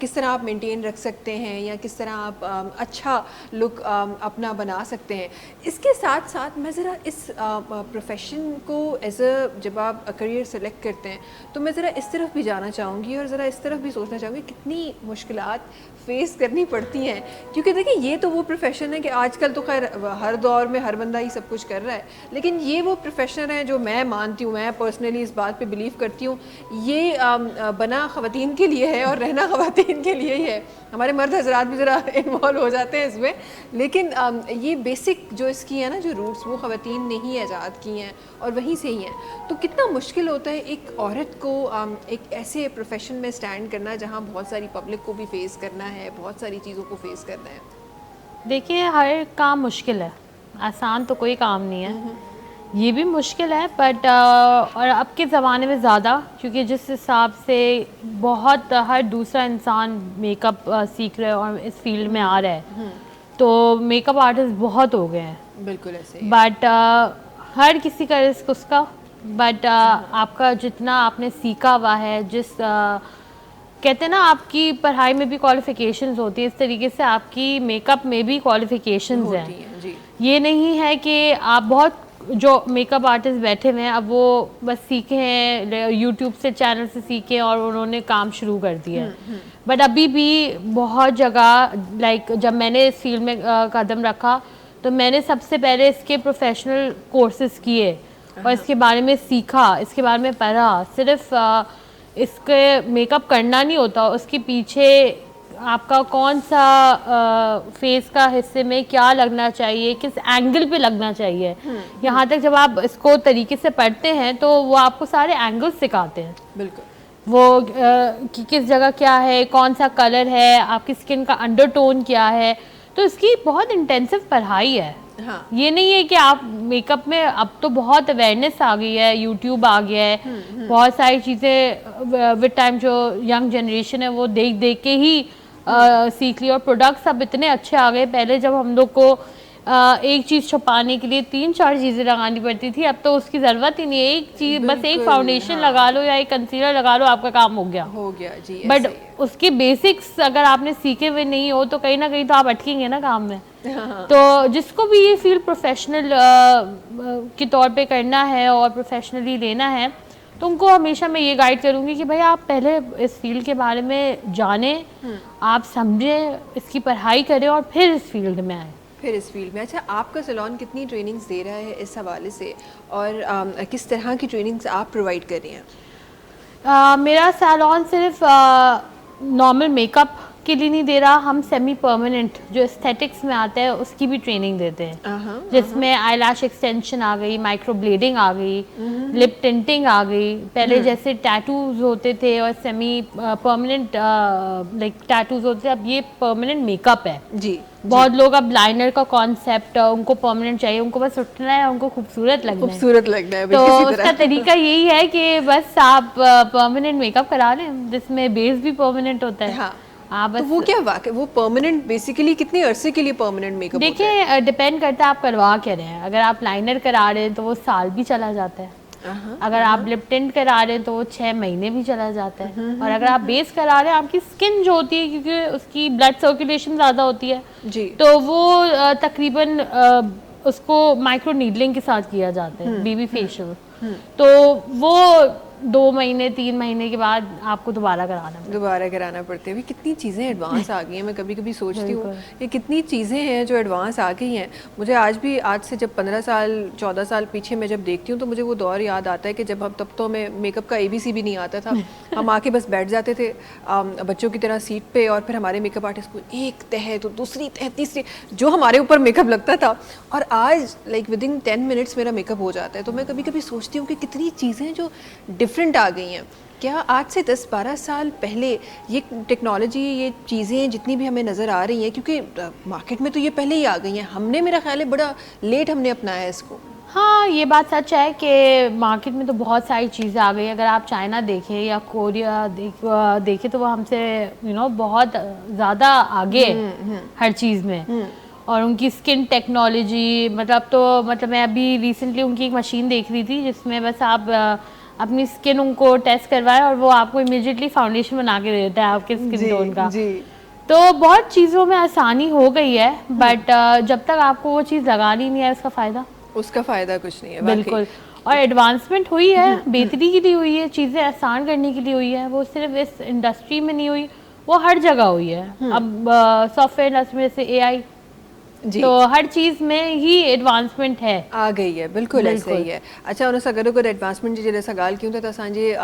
किस तरह आप मेंटेन रख सकते हैं या किस तरह आप अच्छा लुक अपना बना सकते हैं। इसके साथ साथ मैं ज़रा इस प्रोफेशन को एज अ जब आप करियर सेलेक्ट करते हैं तो मैं ज़रा इस तरफ भी जाना चाहूँगी और ज़रा इस तरफ भी सोचना चाहूँगी कितनी मुश्किलात फेस करनी पड़ती हैं। क्योंकि देखिए ये तो वो प्रोफेशन है कि आजकल तो खैर हर दौर में हर बंदा ही सब कुछ कर रहा है, लेकिन ये वो प्रोफेशन है जो मैं मानती हूँ, मैं पर्सनली इस बात पे बिलीव करती हूँ, ये बना ख़वातीन के लिए है और रहना ख़वातीन के लिए ही है। हमारे मर्द हजरात भी ज़रा इन्वॉल्व हो जाते हैं इसमें, लेकिन ये बेसिक जो इसकी है ना जो रूट्स, वो ख़वातीन ने ही ईजाद की हैं और वहीं से ही हैं। तो कितना मुश्किल होता है एक औरत को एक ऐसे प्रोफेशन में स्टैंड करना जहाँ बहुत सारी पब्लिक को भी फेस करना है, बहुत सारी चीज़ों को फेस करना है। देखिए, हर काम मुश्किल है, आसान तो कोई काम नहीं है। ये भी मुश्किल है, बट और अब के ज़माने में ज़्यादा, क्योंकि जिस हिसाब से बहुत हर दूसरा इंसान मेकअप सीख रहा है और इस फील्ड में आ रहा है, तो मेकअप आर्टिस्ट बहुत हो गए हैं। बिल्कुल ऐसे। बट हर किसी का रिस्क उसका, बट आपका जितना आपने सीखा हुआ है, जिस कहते हैं ना आपकी पढ़ाई में भी क्वालिफ़िकेशंस होती है, इस तरीके से आपकी मेकअप में भी क्वालिफ़िकेशंस हैं। जी। ये नहीं है कि आप बहुत जो मेकअप आर्टिस्ट बैठे हुए हैं अब वो बस सीखे हैं, यूट्यूब से चैनल से सीखे और उन्होंने काम शुरू कर दिया है। बट अभी भी बहुत जगह लाइक जब मैंने इस फील्ड में कदम रखा तो मैंने सबसे पहले इसके प्रोफेशनल कोर्सेज किए और इसके बारे में सीखा, इसके बारे में पढ़ा। सिर्फ इसके मेकअप करना नहीं होता, उसके पीछे आपका कौन सा फेस का हिस्से में क्या लगना चाहिए, किस एंगल पे लगना चाहिए, यहाँ तक जब आप इसको तरीके से पढ़ते हैं तो वो आपको सारे एंगल्स सिखाते हैं। बिल्कुल। वो कि किस जगह क्या है, कौन सा कलर है, आपकी स्किन का अंडरटोन क्या है, तो इसकी बहुत इंटेंसिव पढ़ाई है। हाँ। ये नहीं है कि आप मेकअप में, अब तो बहुत अवेयरनेस आ गई है, यूट्यूब आ गया है, बहुत सारी चीज़ें विद टाइम जो यंग जनरेशन है वो देख देख के ही सीख ली। और प्रोडक्ट्स अब इतने अच्छे आ गए, पहले जब हम लोग को एक चीज़ छुपाने के लिए 3-4 चीज़ें लगानी पड़ती थी, अब तो उसकी ज़रूरत ही नहीं है। एक चीज़ बस एक फाउंडेशन लगा लो या एक कंसीलर लगा लो, आपका काम हो गया जी। बट उसके बेसिक्स अगर आपने सीखे हुए नहीं हो तो कहीं ना कहीं तो आप अटकेंगे ना काम में। तो जिसको भी ये फील्ड प्रोफेशनल के तौर पे करना है और प्रोफेशनली लेना है तो उनको हमेशा मैं ये गाइड करूँगी कि भाई आप पहले इस फील्ड के बारे में जानें, आप समझें, इसकी पढ़ाई करें और फिर इस फील्ड में आएँ। फिर इस फील्ड में। अच्छा, आपका सैलून कितनी ट्रेनिंग्स दे रहा है इस हवाले से और किस तरह की ट्रेनिंग्स आप प्रोवाइड कर रही हैं? मेरा सैलून सिर्फ नॉर्मल मेकअप के लिए नहीं दे रहा, हम सेमी परमानेंट जो एस्थेटिक्स में आता है उसकी भी ट्रेनिंग देते हैं, जिसमें आईलैश एक्सटेंशन आ गई, माइक्रो ब्लेडिंग आ गई, लिप टिंटिंग आ गई। पहले जैसे टैटूज होते थे और सेमी परमानेंट लाइक टैटूज होते थे, अब ये परमानेंट मेकअप है। जी। बहुत लोग अब लाइनर का कॉन्सेप्ट उनको परमानेंट चाहिए, उनको बस उठना है, उनको खूबसूरत लगना है। तो उसका तरीका यही है कि बस आप परमानेंट मेकअप करा लें जिसमें बेस भी परमानेंट होता है। हाँ। आप तो बस वो क्या वाकई वो परमानेंट बेसिकली कितने अरसे के लिए परमानेंट मेकअप होता है? देखिए डिपेंड करता है आप करवा क्या रहे हैं। अगर आप लाइनर करा रहे हैं तो वो साल भी चला जाता है, अगर आप लिप टिंट करा रहे हैं तो वो 6 महीने भी चला जाता है, और अगर आप बेस करा रहे हैं, आपकी स्किन जो होती है क्योंकि उसकी ब्लड सर्कुलेशन ज़्यादा होती है जी। तो वो तकरीबन उसको माइक्रो नीडलिंग के साथ किया जाता है, बेबी फेशियल। तो वो 2 महीने 3 महीने के बाद आपको दोबारा कराना पड़ते हैं। कितनी चीज़ें एडवांस आ गई हैं, मैं कभी कभी सोचती हूँ ये कितनी चीज़ें हैं जो एडवांस आ गई हैं। मुझे आज से जब 15 साल 14 साल पीछे मैं जब देखती हूँ तो मुझे वो दौर याद आता है कि जब हम तब तो हमें मेकअप का ABC भी नहीं आता था। हम आके बस बैठ जाते थे बच्चों की तरह सीट पे, और फिर हमारे मेकअप आर्टिस्ट को एक तह तो दूसरी तह तीसरी जो हमारे ऊपर मेकअप लगता था, और आज लाइक विदिन 10 मिनट्स मेरा मेकअप हो जाता है। तो मैं कभी कभी सोचती हूँ कि कितनी चीज़ें जो डिफरेंट आ गई हैं। क्या आज से 10-12 साल पहले ये टेक्नोलॉजी, ये चीज़ें जितनी भी हमें नज़र आ रही हैं, क्योंकि मार्केट में तो ये पहले ही आ गई हैं, हमने मेरा ख्याल है बड़ा लेट हमने अपनाया इसको। हाँ, ये बात सच है कि मार्केट में तो बहुत सारी चीज़ें आ गई। अगर आप चाइना देखें या कोरिया देखें तो वो हमसे बहुत ज़्यादा आगे हर चीज़ में, और उनकी स्किन टेक्नोलॉजी मतलब मैं अभी रिसेंटली उनकी एक मशीन देख रही थी जिसमें बस आप अपनी स्किन उनको टेस्ट करवाएं और वो आपको इमीडिएटली फाउंडेशन बना के दे देता है आपके स्किन टोन का। तो बहुत चीज़ों में आसानी हो गई है, बट जब तक आपको वो चीज़ लगानी नहीं है उसका फ़ायदा कुछ नहीं है। बिल्कुल। और एडवांसमेंट हुई है, बेहतरी के लिए हुई है, चीज़ें आसान करने के लिए हुई है। वो सिर्फ इस इंडस्ट्री में नहीं हुई, वो हर जगह हुई है। अब सॉफ्टवेयर इंडस्ट्री में से AI, तो हर चीज़ में ही एडवांसमेंट है, आ गई है। बिल्कुल ऐसा ही है। अच्छा, उन सां गॾो एडवांसमेंट जी जॾहिं असां ॻाल्हि कयूं था त असांजे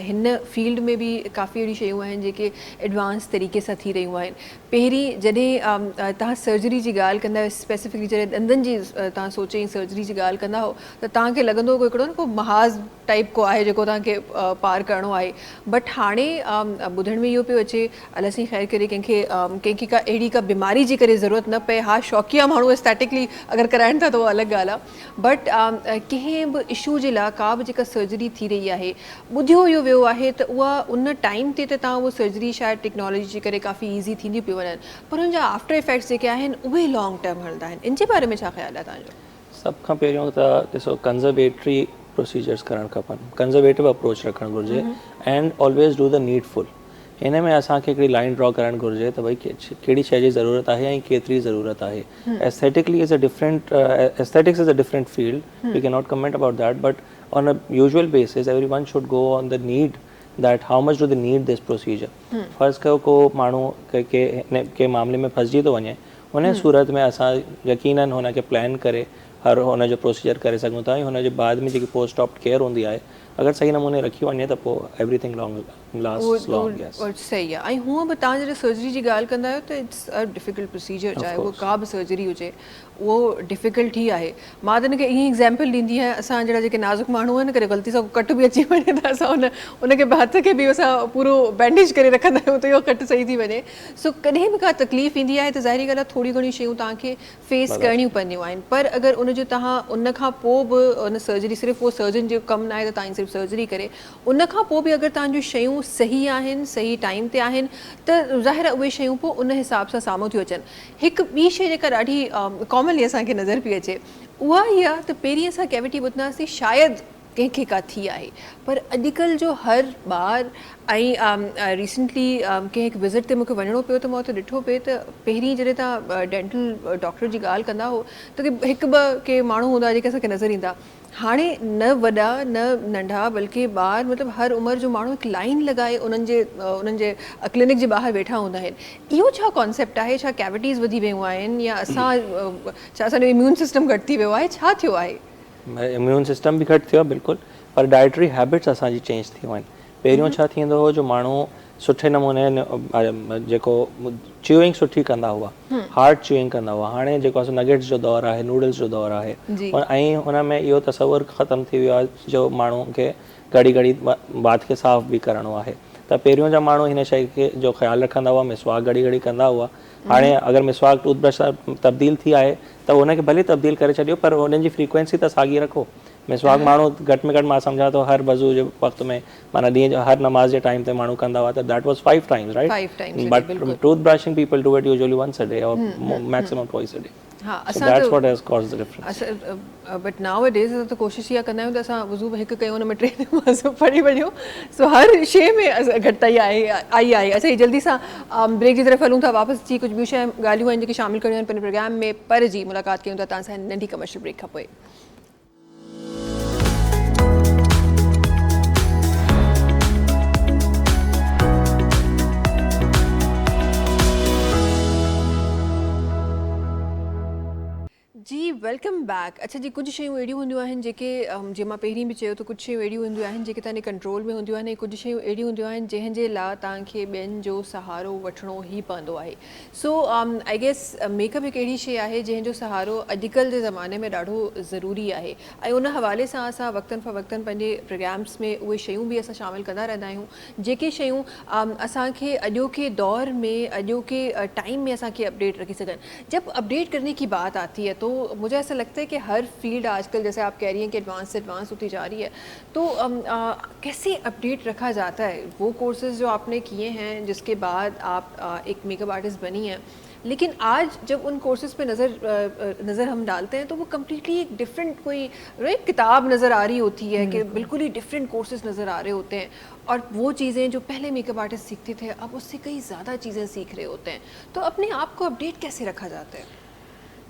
हिन फील्ड में भी काफ़ी अहिड़ी शयूं आहिनि जेके एडवांस तरीक़े सां थी रहियूं आहिनि। पहिरीं जॾहिं तव्हां सर्जरी जी ॻाल्हि कंदा आहियो, स्पेसिफिकली जॾहिं ॾंदनि जी तव्हां सोचे सर्जरी जी ॻाल्हि कंदा हो त तव्हांखे लॻंदो हो हिकिड़ो न को महाज़ टाइप को आहे जेको तव्हांखे पार करिणो आहे। बट हाणे ॿुधण में इहो पियो अचे, अलाह साईं ख़ैर करे, कंहिंखे का अहिड़ी का बीमारी जी करे ज़रूरत न पए। हा, शौक़िया माण्हू एस्थेटिकली अगरि कराइनि था त उहो अलॻि ॻाल्हि आहे, बट कंहिं बि इशू जे लाइ का बि जेका सर्जरी थी रही आहे, ॿुधियो इहो वियो आहे त उहा उन टाइम ते त तव्हां उहो सर्जरी शायदि टेक्नोलॉजी जे करे काफ़ी ईज़ी थींदी पियूं वञनि, पर उनजा आफ्टर इफेक्ट्स जेके आहिनि उहे लॉन्ग टर्म हलंदा आहिनि। इन जे बारे में छा ख़्यालु आहे तव्हांजो? सभ खां पहिरियों त ॾिसो, कंज़र्वेटरी प्रोसीजर्स करणु खपनि, कंज़र्वेटिव अप्रोच रखणु घुरिजे, and always do the needful. इन में असांखे हिकिड़ी लाइन ड्रॉ करणु घुरिजे त भई कहिड़ी शइ जी ज़रूरत आहे ऐं केतिरी ज़रूरत आहे। Aesthetics is a different field, we can not comment about that, but on a usual basis everyone should go on the need, that how much do they need this procedure. फ़र्ज़ कयो को माण्हू के मामले में फंसिजी थो वञे, उन सूरत में असां यकीनन हुनखे प्लान करे हर हुनजो प्रोसीजर करे सघूं था, ऐं हुनजे बाद में जेकी पोस्ट ऑप केयर हूंदी आहे अगर सही नमूने रखी वञे त पोइ एवरीथिंग लास्ट लॉन्ग। सही आहे। ऐं हूअं बि तव्हां जॾहिं सर्जरी जी ॻाल्हि कंदा आहियो त इट्स अ डिफिकल्ट प्रोसीजर, चाहे उहो का बि सर्जरी हुजे उहो डिफिकल्ट ई आहे। मां त हिनखे ईअं एग्ज़ाम्पल ॾींदी आहियां, असां जहिड़ा जेके नाज़ुक माण्हू आहिनि करे ग़लती सां कट बि अची वञे त असां उनखे हथ खे बि असां पूरो बैंडेज करे रखंदा आहियूं त इहो कट सही थी वञे। सो कॾहिं बि का तकलीफ़ ईंदी आहे त ज़ाहिरी ॻाल्हि आहे थोरी घणी शयूं तव्हांखे फेस करणियूं पवंदियूं आहिनि, पर अगरि उनजो तव्हां उन खां पोइ बि उन सर्जरी, सिर्फ़ु उहो सर्जन जो कमु न आहे त तव्हां सिर्फ़ु सर्जरी करे, उन खां पोइ बि अगरि तव्हांजूं शयूं सही आहिनि, सही टाइम ते आहिनि, त ज़ाहिर आहे उहे शयूं पोइ उन हिसाब सां साम्हूं थियूं अचनि। हिकु ॿी शइ जेका ॾाढी कॉमनली असांखे नज़र पई अचे उहा इहा त पहिरीं असां कैविटी ॿुधंदासीं शायदि कंहिंखे का थी आहे, पर अॼुकल्ह जो हर ॿार, ऐं रिसेंटली कंहिं हिकु विज़िट ते मूंखे वञिणो पियो त मां उते ॾिठो पिए त पहिरीं जॾहिं तव्हां डेंटल डॉक्टर जी ॻाल्हि कंदा हो त हिकु ॿ के माण्हू हूंदा जेके असांखे नज़र ईंदा, हाणे न वॾा न नंढा बल्कि ॿार, मतिलबु हर उमिरि जो माण्हू हिकु लाइन लॻाए उन्हनि जे क्लिनिक जे ॿाहिरि वेठा हूंदा आहिनि। इहो छा कॉन्सेप्ट आहे? छा कैविटीज़ वधी वियूं आहिनि या छा असांजो इम्यून सिस्टम घटि थी वियो आहे, छा थियो आहे? इम्यून सिस्टम बि घटि थियो आहे बिल्कुलु, पर डाइटरी हैबिट्स असांजी चेंज थी वियूं आहिनि। पहिरियों छा थींदो हो, जो माण्हू सुठे नमूने जेको च्यूइंग सुठी कंदा हुआ, हार्ड च्यूइंग कंदा हुआ, हाणे जेको असां नगेट्स जो दौरु आहे, नूडल्स जो दौरु आहे, ऐं हुन में इहो तसवुरु ख़तमु थी वियो आहे जो माण्हू खे घड़ी घड़ी बात खे साफ़ बि करिणो आहे। त पहिरियों जा माण्हू हिन शइ खे जो ख़्यालु रखंदा हुआ, मिसवाक घड़ी घड़ी कंदा हुआ। हाणे अगरि मिसवाक टूथब्रश सां तब्दील थी आहे त हुनखे भले तब्दील करे छॾियो, पर हुननि जी फ्रीक्वेंसी त साॻी रखो। मिसवाक माण्हू घटि में घटि मां सम्झां थो हर वज़ू जे वक़्त में माना ॾींहं जो हर नमाज़ जे टाइम ते माण्हू कंदा हुआ त that was 5 times right 5 times a day, but बिल्कुल। Tooth brushing people do it usually once a day और मैक्सिमम ट्वाइस अ डे हाँ so असां that's तो what has caused the difference but now days त कोशिशि इहा कंदा आहियूं त असां वज़ू हिकु कयूं हुन में 3 नमाज़ूं पढ़ी वञूं सो हर शइ में घटिताई आई आहे। अच्छा ही जल्दी सां ब्रेक जी तरफ़ हलूं था वापसि जी कुझु ॿियूं शइ ॻाल्हियूं आहिनि जेके शामिलु करणियूं आहिनि पंहिंजे प्रोग्राम में पर जी मुलाक़ात कयूं था तव्हां सां नंढी कमर्शियल ब्रेक खां पोइ। जी वेलकम बैक। अच्छा जी कुछ शयूं अहिड़ियूं हूंदियूं आहिनि जेके जीअं मां पहिरीं बि चयो त कुझु शयूं अहिड़ियूं हूंदियूं आहिनि जेके तव्हांजे कंट्रोल में हूंदियूं आहिनि ऐं कुझु शयूं अहिड़ियूं हूंदियूं आहिनि जंहिंजे लाइ तव्हांखे ॿियनि जो सहारो वठिणो ई पवंदो आहे। सो आई गेस मेकअप हिकु अहिड़ी शइ आहे जंहिंजो सहारो अॼुकल्ह जे ज़माने में ॾाढो ज़रूरी आहे ऐं उन हवाले सां असां वक़्तनि फ़वक़्तनि पंहिंजे प्रोग्राम्स में उहे शयूं बि असां शामिलु कंदा रहंदा आहियूं जेके शयूं असांखे अॼोके दौर में अॼोके टाइम में असांखे अपडेट रखी सघनि। जब अपडेट करने की बात आती है तो मुझे ऐसा लगता है कि हर फील्ड आजकल जैसे आप कह रही हैं कि एडवांस से एडवांस होती जा रही है तो कैसे अपडेट रखा जाता है? वो कोर्सेज़ जो आपने किए हैं जिसके बाद आप एक मेकअप आर्टिस्ट बनी हैं लेकिन आज जब उन कोर्सेज़ पे नज़र हम डालते हैं तो वो कम्प्लीटली एक डिफरेंट कोई किताब नज़र आ रही होती है कि बिल्कुल ही डिफरेंट कोर्सेज़ नज़र आ रहे होते हैं और वो चीज़ें जो पहले मेकअप आर्टिस्ट सीखते थे अब उससे कई ज़्यादा चीज़ें सीख रहे होते हैं। तो अपने आप को अपडेट कैसे रखा जाता है?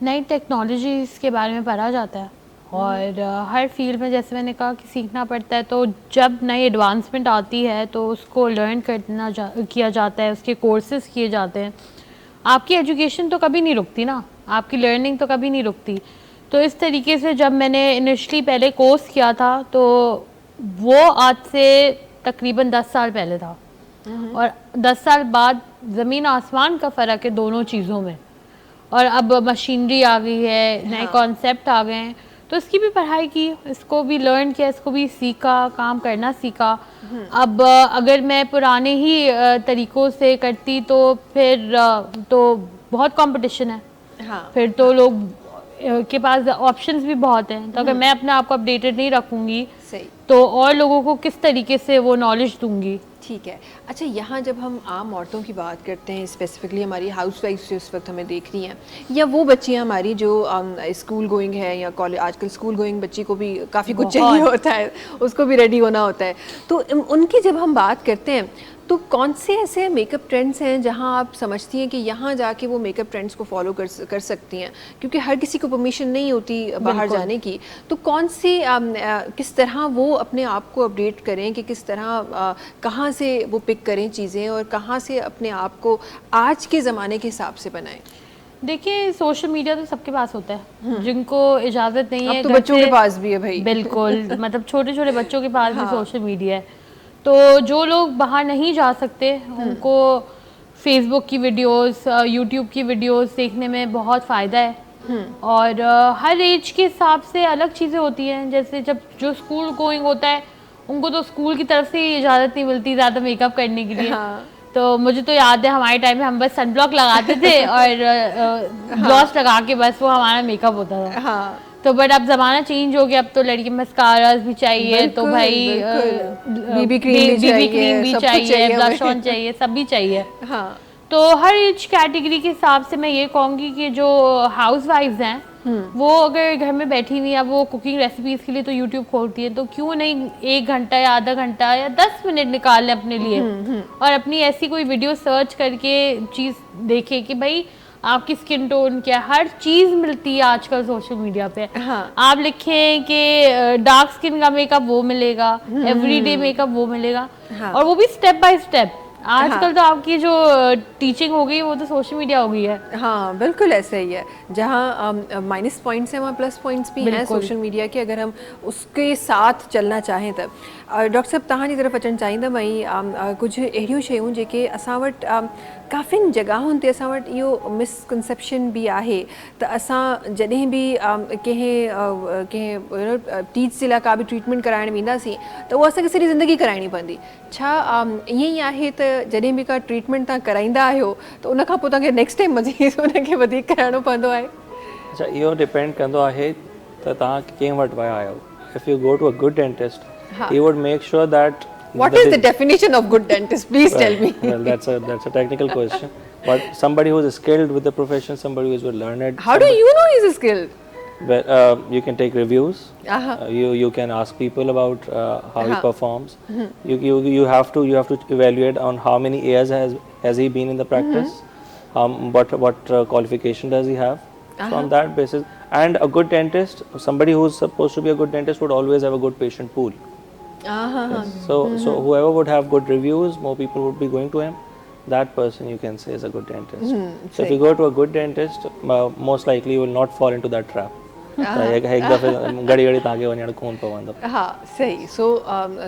नई टेक्नोलॉजीज़ के बारे में पढ़ा जाता है और हर फील्ड में जैसे मैंने कहा कि सीखना पड़ता है तो जब नई एडवांसमेंट आती है तो उसको लर्न किया जाता है, उसके कोर्सेज़ किए जाते हैं। आपकी एजुकेशन तो कभी नहीं रुकती ना, आपकी लर्निंग तो कभी नहीं रुकती। तो इस तरीके से जब मैंने इनिशली पहले कोर्स किया था तो वो आज से तकरीबन 10 साल पहले था और 10 साल बाद ज़मीन आसमान का फ़र्क है दोनों चीज़ों में और अब मशीनरी आ गई है, नए कॉन्सेप्ट आ गए हैं तो इसकी भी पढ़ाई की, इसको भी लर्न किया, इसको भी सीखा, काम करना सीखा। अब अगर मैं पुराने ही तरीक़ों से करती तो फिर तो बहुत कंपटीशन है। हाँ। फिर तो लोग के पास ऑप्शंस भी बहुत हैं तो अगर मैं अपने आप को अपडेटेड नहीं रखूँगी सही तो और लोगों को किस तरीके से वो नॉलेज दूँगी। ठीक है। अच्छा यहाँ जब हम आम औरतों की बात करते हैं स्पेसिफिकली हमारी हाउसवाइफ्स जो इस वक्त हमें देख रही हैं या वो बच्चियाँ हमारी जो स्कूल गोइंग है या कॉलेज आजकल स्कूल गोइंग बच्ची को भी काफ़ी कुछ चाहिए होता है, उसको भी रेडी होना होता है तो उनकी जब हम बात करते हैं तो कौन से ऐसे मेकअप ट्रेंड्स हैं जहां आप समझती हैं कि यहाँ जाके वो मेकअप ट्रेंड्स को फॉलो कर सकती हैं क्योंकि हर किसी को परमिशन नहीं होती बाहर जाने की। तो कौन सी किस तरह वो अपने आप को अपडेट करें कि किस तरह कहाँ से वो पिक करें चीज़ें और कहाँ से अपने आप को आज के ज़माने के हिसाब से बनाएं? देखिए सोशल मीडिया तो सबके पास होता है, जिनको इजाज़त नहीं है अब तो बच्चों के पास भी है भाई। बिल्कुल मतलब छोटे छोटे बच्चों के पास भी सोशल मीडिया है तो जो लोग बाहर नहीं जा सकते उनको फेसबुक की वीडियोस, यूट्यूब की वीडियोस देखने में बहुत फ़ायदा है और हर एज के हिसाब से अलग चीज़ें होती हैं। जैसे जब जो स्कूल गोइंग होता है उनको तो स्कूल की तरफ से इजाज़त नहीं मिलती ज़्यादा मेकअप करने के लिए। तो मुझे तो याद है हमारे टाइम में हम बस सनब्लॉक लगाते थे और ग्लॉस लगा के बस वो हमारा मेकअप होता था। तो बट अब ज़माना चेंज हो गया, अब तो लड़की मस्कारास भी चाहिए तो भाई बीबी क्रीम भी चाहिए, ब्लश ऑन चाहिए, सब भी चाहिए। तो हर एज कैटेगरी के हिसाब से मैं ये कहूँगी कि जो हाउस वाइफ्स हैं वो अगर घर में बैठी हुई अब वो कुकिंग रेसिपीज़ के लिए तो यूट्यूब खोलती है तो क्यों नहीं 1 घंटा या आधा घंटा या 10 मिनट निकाल लें अपने लिए और अपनी ऐसी कोई वीडियो सर्च करके चीज़ देखे कि भाई आपकी स्किन टोन क्या, हर चीज़ मिलती है आजकल सोशल मीडिया पे। आप लिखें कि डार्क स्किन का मेकअप वो मिलेगा, एवरीडे मेकअप वो मिलेगा और वो भी स्टेप बाय स्टेप। आजकल तो आपकी जो टीचिंग हो गई वो तो सोशल मीडिया हो गई है। हाँ बिल्कुल ऐसा ही है, जहाँ माइनस पॉइंट्स हैं वहाँ प्लस पॉइंट्स भी हैं सोशल मीडिया के अगर हम उसके साथ चलना चाहें तब। डॉक्टर साहब तव्हांजी तरफ़ अचणु चाहींदमि भई कुछ अहिड़ियूं शयूं जेके असां वटि काफ़िनि जॻहुनि ते असां वटि इहो मिसकंसेप्शन भी आहे त असां जॾहिं बि कंहिं टीथ जे लाइ का बि ट्रीटमेंट कराइण वेंदासीं त उहो असांखे सॼी ज़िंदगी कराइणी पवंदी। छा ईअं ई आहे त जॾहिं बि का ट्रीटमेंट तव्हां कराईंदा आहियो त उन खां पोइ तव्हांखे नेक्स्ट टाइम मज़ीद उनखे वधीक कराइणो पवंदो आहे? अच्छा इहो डिपेंड कंदो आहे त तव्हां कंहिं वटि विया आहियो। if you go to a good dentist, he would make sure that What is the definition of good dentist? Please tell me. well, that's a technical question. But somebody who is skilled with the profession, somebody who is learned. How do you know he's skilled? Well, you can take reviews. You can ask people about how he performs. You have to evaluate on how many years has he been in the practice. What qualification does he have? So on that basis, and a good dentist, somebody who is supposed to be a good dentist, would always have a good patient pool. So whoever would have good reviews, more people would be going to him. That person you can say is a good dentist. So if you go to a good dentist, most likely you will not fall into that trap. एक दफ़े घड़ी घड़ी तव्हांखे वञणु कोन पवंदो. हा सही. सो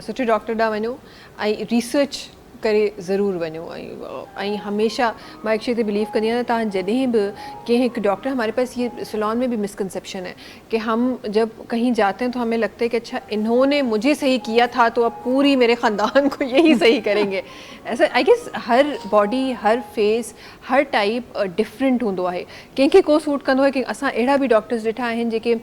सुठे डॉक्टर ॾांहुं वञो ऐं रिसर्च करे ज़रूरु वञो ऐं हमेशा मां एक्चुअली ते बिलीव कंदी आहियां तव्हां जॾहिं बि कंहिं हिकु डॉक्टर हमारे पास ये सलोन में भी मिसकंसेप्शन है कि हम जब कहीं जाते हैं तो हमें लगता है कि अच्छा इन्होंने मुझे सही किया था तो अब पूरी मेरे ख़ानदान को यही सही करेंगे. ऐसा आई गेस हर बॉडी हर फेस हर टाइप डिफरेंट हूंदो आहे. कंहिंखे को सूट कंदो आहे कि असां अहिड़ा बि डॉक्टर्स ॾिठा आहिनि जेके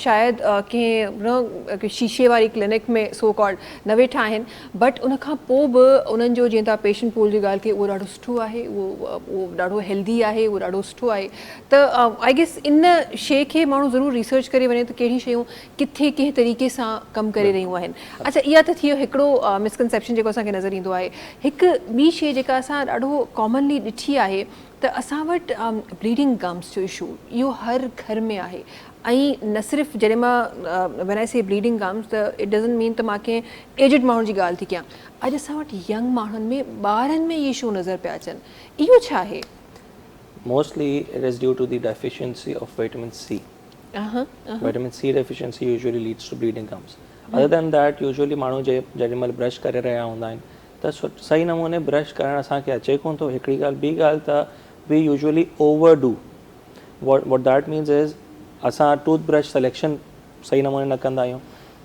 शायदि कंहिं शीशे वारी क्लिनिक में सो कॉल्ड न वेठा आहिनि बट उन खां पोइ बि उन्हनि जो जीअं तव्हां पेशेंट पूल जी ॻाल्हि कई उहो ॾाढो सुठो आहे. उहो ॾाढो हेल्दी आहे. उहो ॾाढो सुठो आहे. त आई गेस इन शइ खे माण्हू ज़रूरु रिसर्च करे वञे त कहिड़ी शयूं किथे कंहिं तरीक़े सां कमु करे रहियूं आहिनि. अच्छा इहा त थी वियो हिकिड़ो मिसकंसेप्शन जेको असांखे नज़र ईंदो आहे. हिकु ॿी शइ जेका असां ॾाढो कॉमनली ॾिठी आहे त असां वटि ब्लीडिंग गम्स जो इशू इहो हर घर में आहे. ऐं न सिर्फ़ु जॾहिं मां व्हेन आई से ब्लीडिंग गम्स त इट डज़ंट मीन त मां कंहिं एजड माण्हुनि जी ॻाल्हि थी कयां. अॼु असां वटि यंग माण्हुनि में ॿारनि में इहे इशू नज़र पिया अचनि. इहो छा आहे? Mostly it is due to the deficiency of vitamin C. Vitamin C deficiency usually leads to bleeding gums. Other than that, usually माण्हू जॾहिं महिल ब्रश करे रहिया हूंदा आहिनि त सही नमूने ब्रश करणु असांखे अचे कोन थो. हिकिड़ी ॻाल्हि ॿी ॻाल्हि त we usually overdo. what that means is असां टूथब्रश सिलेक्शन सही नमूने न कंदा आहियूं.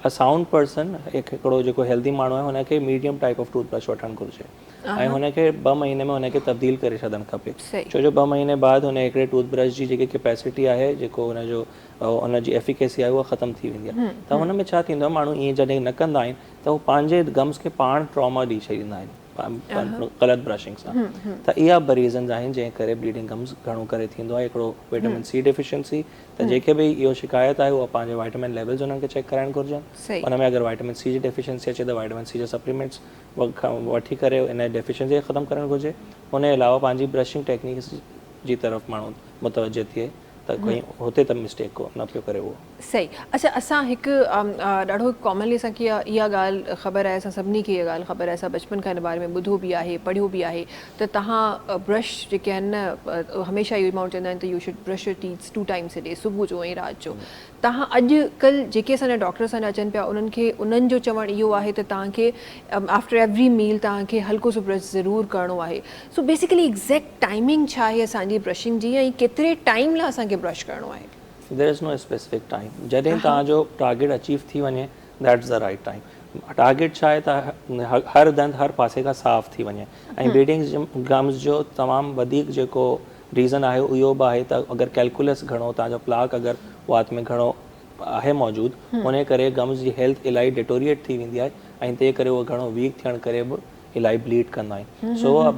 अ साउंड पर्सन हिकिड़ो जेको हेल्दी माण्हू आहे हुनखे मीडियम टाइप ऑफ टूथब्रश वठणु घुरिजे ऐं हुनखे 2 महीने में हुनखे तब्दील करे छॾणु खपे. छो जो 2 महीने बाद हुन हिकिड़े टूथब्रश जी जेकी कैपेसिटी आहे जेको हुनजो हुनजी एफिकेसी आहे उहा ख़तमु थी वेंदी आहे. त हुन में छा थींदो आहे माण्हू ईअं जॾहिं न कंदा आहिनि त हू पंहिंजे गम्स खे पाण ट्रॉमा ॾेई छॾींदा आहिनि ग़लति ब्रशिंग सां. त इहा ब रीज़न्स आहिनि जंहिं करे ब्लीडिंग गम्स घणो करे थींदो आहे. हिकिड़ो विटामिन सी डेफिशिएंसी त जेके बि इहो शिकायत आहे उहा पंहिंजे वाइटामिन लेवल्स हुननि खे चेक कराइणु घुरिजनि. हुन में अगरि वाइटामिन सी जी डेफिशिएंसी अचे त वाइटामिन सी जा सप्लीमेंट्स वठी करे इन डेफिशिएंसी खे ख़तमु करणु घुरिजे. हुनजे अलावा पंहिंजी ब्रशिंग टेक्निक्स जी तरफ़ माण्हू मुतवजह थिए त कहीं होते त मिस्टेक को न पियो करे उहो. सही. अच्छा असां हिकु ॾाढो कॉमनली असांखे इहा ॻाल्हि ख़बर आहे. असां सभिनी खे इहा ॻाल्हि ख़बर आहे. असां बचपन खां हिन बारे में ॿुधो बि आहे पढ़ियो बि आहे त तव्हां ब्रश जेके आहिनि न हमेशह इहो माण्हू चवंदा आहिनि त you should brush your teeths 2 times a day सुबुह जो ऐं राति जो. तव्हां अॼुकल्ह जेके असांजा डॉक्टर असांजा अचनि पिया उन्हनि खे उन्हनि जो चवणु इहो आहे त तव्हांखे आफ्टर एवरी मील तव्हांखे हल्को सो ब्रश ज़रूरु करिणो आहे. सो बेसिकली एग्ज़ैक्ट टाइमिंग छा आहे असांजी ब्रशिंग जी ऐं केतिरे टाइम लाइ असांखे ब्रश करिणो आहे? There is no specific time. जॾहिं तव्हांजो टारगेट अचीव थी वञे that's the right time. Target छा आहे त हर दंद हर पासे खां साफ़ थी वञे ऐं ब्लीडिंग गम्स जो तमामु वधीक जेको रीज़न आहे इहो बि आहे त अगरि कैलकुलस घणो तव्हांजो प्लाक अगरि वात में घणो आहे मौजूदु हुन करे गम्स जी हेल्थ इलाही डिटोरिएट थी वेंदी आहे ऐं तंहिं करे उहो घणो वीक थियण करे बि इलाही ब्लीड कंदा आहिनि. सो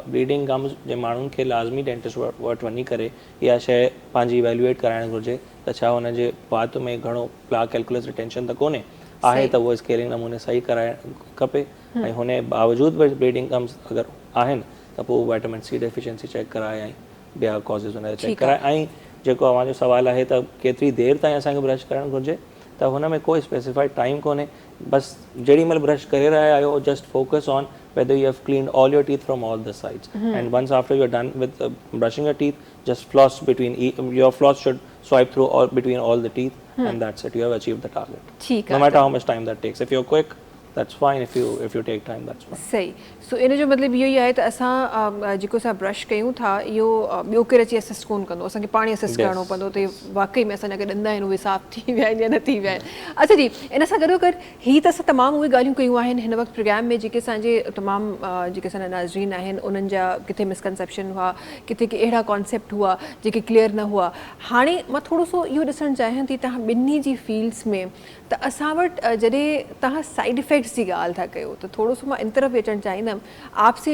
ब्लीडिंग गम्स जे माण्हुनि खे लाज़मी डेंटिस्ट वटि वञी करे इहा शइ पंहिंजी इवेल्युएट कराइणु घुरिजे त छा हुनजे वात में घणो प्लाक कैलकुलस रिटेंशन त कोन्हे आहे त उहो स्केलिंग नमूने सही कराइणु खपे ऐं हुन बावजूदि बि ब्लीडिंग गम्स अगरि आहिनि त पोइ वाइटामिन सी डेफिशिएंसी चेक कराए ऐं ॿिया कॉज़िस हुनजा चेक कराए. ऐं जेको अव्हांजो सुवालु आहे त केतिरी देरि ताईं असांखे ब्रश करणु घुरिजे त हुन में कोई स्पेसिफाइड टाइम कोन्हे. बसि जेॾी महिल ब्रश करे रहिया आहियो just focus on whether you have cleaned all your teeth from all the sides and once after you're done with brushing your teeth just floss between your floss should swipe through all between all the teeth and that's it. You have achieved the target. No matter how much time that takes. If you're quick that's fine. If you take time, that's fine. सही सो इन जो मतलब इहो ई आहे त असां जेको असां brush कयूं था इहो ॿियो केरु अची असिस्ट कोन कंदो, असांखे पाण ई असिस्ट करिणो पवंदो त वाकई में असांजा ॾंद आहिनि उहे साफ़ थी विया आहिनि या न थी विया आहिनि। अच्छा जी, इन सां गॾो गॾु हीअ त असां तमामु उहे ॻाल्हियूं कयूं आहिनि हिन वक़्तु प्रोग्राम में जेके असांजे तमामु जेके असांजा नाज़रीन आहिनि उन्हनि जा किथे मिसकनसेप्शन हुआ, किथे के अहिड़ा कॉन्सेप्ट हुआ जेके क्लियर न हुआ। हाणे मां थोरो सो इहो ॾिसणु चाहियां थी तव्हां ॿिन्ही जी फील्ड्स में त असां वटि जॾहिं तव्हां साइड इफ़ेक्ट्स जी ॻाल्हि था कयो त थोरो सो मां इन तरफ़ अचणु चाहींदमि। आपसे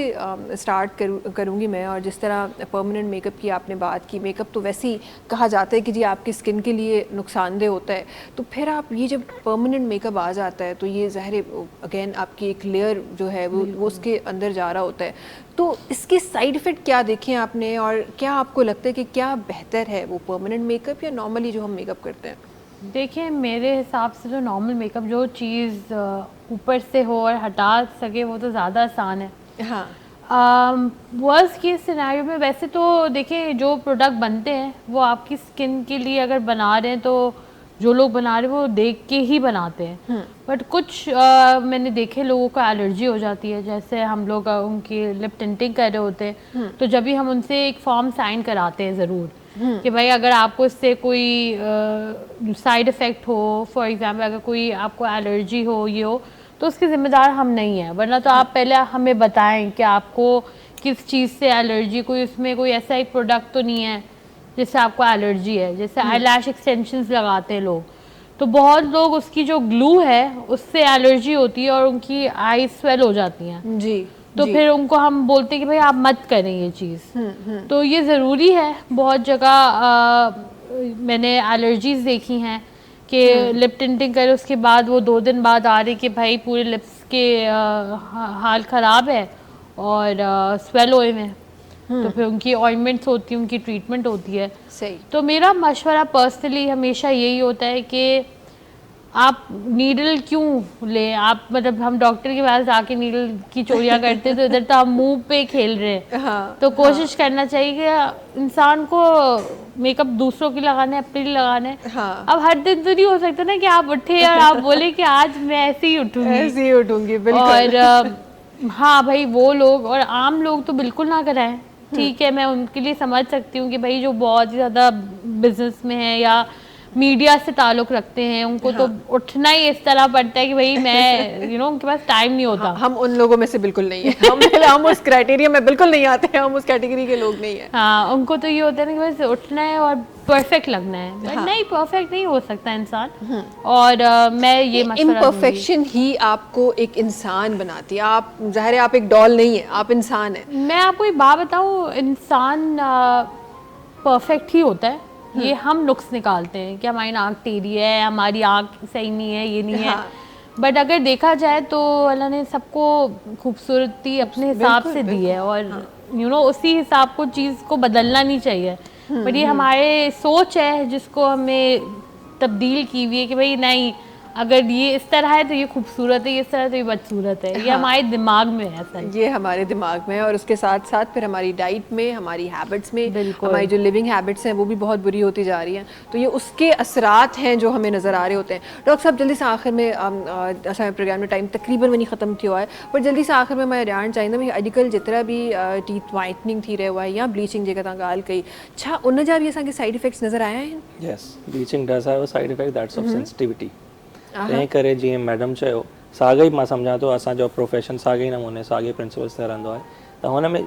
स्टार्ट करूँगी मैं, और जिस तरह परमानेंट मेकअप की आपने बात की, मेकअप तो वैसे ही कहा जाता है कि जी आपकी स्किन के लिए नुकसानदेह होता है, तो फिर आप ये जब परमानेंट मेकअप आ जाता है तो ये ज़ाहिर अगेन आपकी एक लेयर जो है वो उसके अंदर जा रहा होता है, तो इसके साइड इफ़ेक्ट क्या देखे आपने और क्या आपको लगता है कि क्या बेहतर है वो परमानेंट मेकअप या नॉर्मली जो हम मेकअप करते हैं? देखिए मेरे हिसाब से जो नॉर्मल मेकअप जो चीज़ ऊपर से हो और हटा सके वो तो ज़्यादा आसान है। हाँ, वर्स्ट केस सिनेरियो में वैसे तो देखिए जो प्रोडक्ट बनते हैं वो आपकी स्किन के लिए अगर बना रहे हैं तो जो लोग बना रहे हैं वो देख के ही बनाते हैं, बट कुछ मैंने देखे लोगों को एलर्जी हो जाती है। जैसे हम लोग उनकी लिप टिंटिंग कर रहे होते हैं तो जब भी हम उनसे एक फॉर्म साइन कराते हैं ज़रूर कि भाई अगर आपको इससे कोई साइड इफ़ेक्ट हो, फॉर एग्जांपल अगर कोई आपको एलर्जी हो ये हो तो उसकी ज़िम्मेदार हम नहीं हैं, वरना तो आप पहले हमें बताएं कि आपको किस चीज़ से एलर्जी, कोई उसमें कोई ऐसा एक प्रोडक्ट तो नहीं है जिससे आपको एलर्जी है। जैसे आई लैश एक्सटेंशंस लगाते हैं लोग, तो बहुत लोग उसकी जो ग्लू है उससे एलर्जी होती है और उनकी आई स्वेल हो जाती हैं जी, तो फिर उनको हम बोलते हैं कि भाई आप मत करें ये चीज़। तो ये ज़रूरी है, बहुत जगह मैंने एलर्जीज़ देखी हैं कि लिप टिंटिंग करे उसके बाद वो 2 दिन बाद आ रही कि भाई पूरे लिप्स के हाल ख़राब है और स्वेल हुए में, तो फिर उनकी ऑइंटमेंट्स होती हैं, उनकी ट्रीटमेंट होती है। सही। तो मेरा मशवरा पर्सनली हमेशा यही होता है कि आप नीडल क्यों लें, आप मतलब हम डॉक्टर के पास जाके नीडल की चोरियां करते हैं तो इधर तो हम मुंह पे खेल रहे हैं। हाँ, तो कोशिश करना चाहिए कि इंसान को मेकअप दूसरों के लगाने अपने लिए लगाने। हाँ। अब हर दिन तो नहीं हो सकता ना कि आप उठे और आप बोले कि आज मैं ऐसे ही उठूंगी, ऐसे ही उठूंगी, बिल्कुल। और हाँ भाई वो लोग और आम लोग तो बिल्कुल ना कराएं। ठीक है, मैं उनके लिए समझ सकती हूँ कि भाई जो बहुत ही ज़्यादा बिजनेस में है या मीडिया से ताल्लुक़ रखते हैं उनको तो उठना ही इस तरह पड़ता है कि भाई मैं उनके पास टाइम नहीं होता। हम उन लोगों में से बिल्कुल नहीं है, हम उस क्राइटेरिया में बिल्कुल नहीं आते हैं, हम उस कैटेगरी के लोग नहीं हैं। हाँ, उनको तो ये होता है ना कि बस उठना है और परफेक्ट लगना है, बट नहीं, परफेक्ट नहीं हो सकता इंसान। और मैं ये मशवरा इम्परफेक्शन ही आपको एक इंसान बनाती है। आप ज़ाहिर है आप एक डॉल नहीं है, आप इंसान है। मैं आपको एक बात बताऊँ, इंसान परफेक्ट ही होता है, ये हम नुक्स निकालते हैं कि हमारी नाक टेढ़ी है, हमारी आँख सही नहीं है, ये नहीं है, बट अगर देखा जाए तो अल्लाह ने सबको खूबसूरती अपने हिसाब से दी है और उसी हिसाब को चीज़ को बदलना नहीं चाहिए। बट ये हमारे सोच है जिसको हमें तब्दील की हुई है कि भाई नहीं, अगर ये इस तरह है तो ये खूबसूरत है, ये इस तरह तो ये बदसूरत है। ये हमारे दिमाग में है ऐसा, ये हमारे दिमाग में है। और उसके साथ साथ फिर हमारी डाइट में, हमारी हैबिट्स में, बिल्कुल। हमारी जो लिविंग हैबिट्स हैं वो भी बहुत बुरी होती जा रही हैं, तो ये उसके असरात हैं जो हमें नज़र आ रहे होते हैं। डॉक्टर साहब जल्दी से आखिर में असांजे प्रोग्राम में टाइम तकरीबन वही ख़त्म थियो है, पर जल्दी से आखिर में मैं ॼाणणु चाहींदमि अॼुकल्ह जेतिरा भी टीथ वाइटनिंग थी रहियो आहे या ब्लीचिंग जेका तव्हां ॻाल्हि कई, छा उन जा बि असांखे साइड इफ़ेक्ट्स नज़र आया आहिनि? Yes, bleaching does have a side effect that's of sensitivity. तंहिं करे जीअं मैडम चयो, साॻियो ई मां सम्झां थो असांजो प्रोफेशन साॻे नमूने साॻे प्रिंसिपल्स ते रहंदो आहे, त हुन में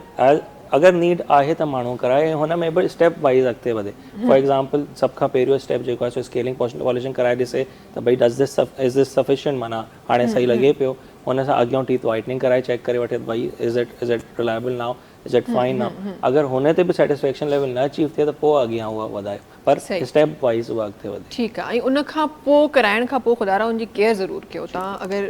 अगरि नीड आहे त माण्हू कराए, हुन में बि स्टेप वाइज़ अॻिते वधे। फॉर एग्जांपल सभ खां पहिरियों स्टेप जेको आहे सो स्केलिंग पॉलिशिंग कराए ॾिसे त भई इज़ दिस सफिशिएंट, माना हाणे सही लॻे पियो, हुन सां अॻियां टीथ वाइटनिंग कराए चेक करे वठे भई is it reliable now, is it fine now. अगरि हुन ते बि सेटिस्फेक्शन लेवल न अचीव थिए त पोइ अॻियां उहा वधाए, पर स्टेप वाइज़ उहा अॻिते वधे। ठीकु आहे। ऐं उन खां पोइ कराइण खां पोइ ख़ुदा रहा उनजी केयर ज़रूरु कयो। तव्हां अगरि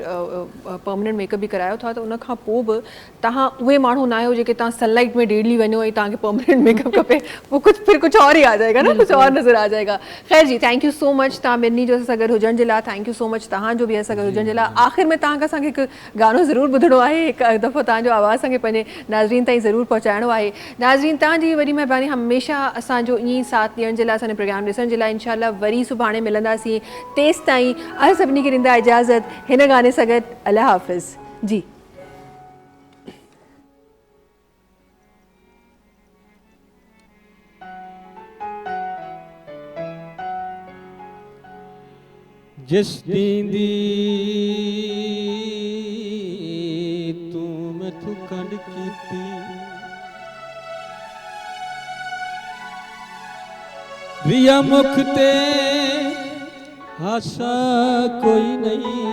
परमानेंट मेकअप बि करायो था त उन खां पोइ बि तव्हां उहे माण्हू न आहियो जेके तव्हां सनलाइट में डेली वञो ऐं तव्हांखे परमानेंट मेकअप खपे, वो फिर कुछ और ही आ जाएगा ना, कुछ और नज़र आ जाएगा। ख़ैर जी, थैंक यू सो मच तव्हां ॿिन्ही जो असां सां गॾु हुजण जे लाइ, थैंक यू सो मच तव्हांजो बि असां सां गॾु हुजण जे लाइ। आख़िर में तव्हां खां असांखे हिकु गानो ज़रूरु ॿुधणो आहे, हिकु दफ़ो तव्हांजो आवाज़ असांखे पंहिंजे नाज़रीन ताईं ज़रूरु पहुचाइणो आहे। नाज़रीन तव्हांजी वॾी महिरबानी, हमेशह असांजो ईअं ई साथ ॾियण जे लाइ, असांजो प्रोग्राम ॾिसण जे लाइ। इंशाल्लाह वरी सुभाणे मिलंदासीं, तेसि ताईं असां सभिनी खे ॾींदा इजाज़त हिन गाने सां गॾु। अल्लाह हाफ़िज़ जी। जिस दींदी तू मैथू कंड कीती, रिया मुख ते हासा कोई नहीं,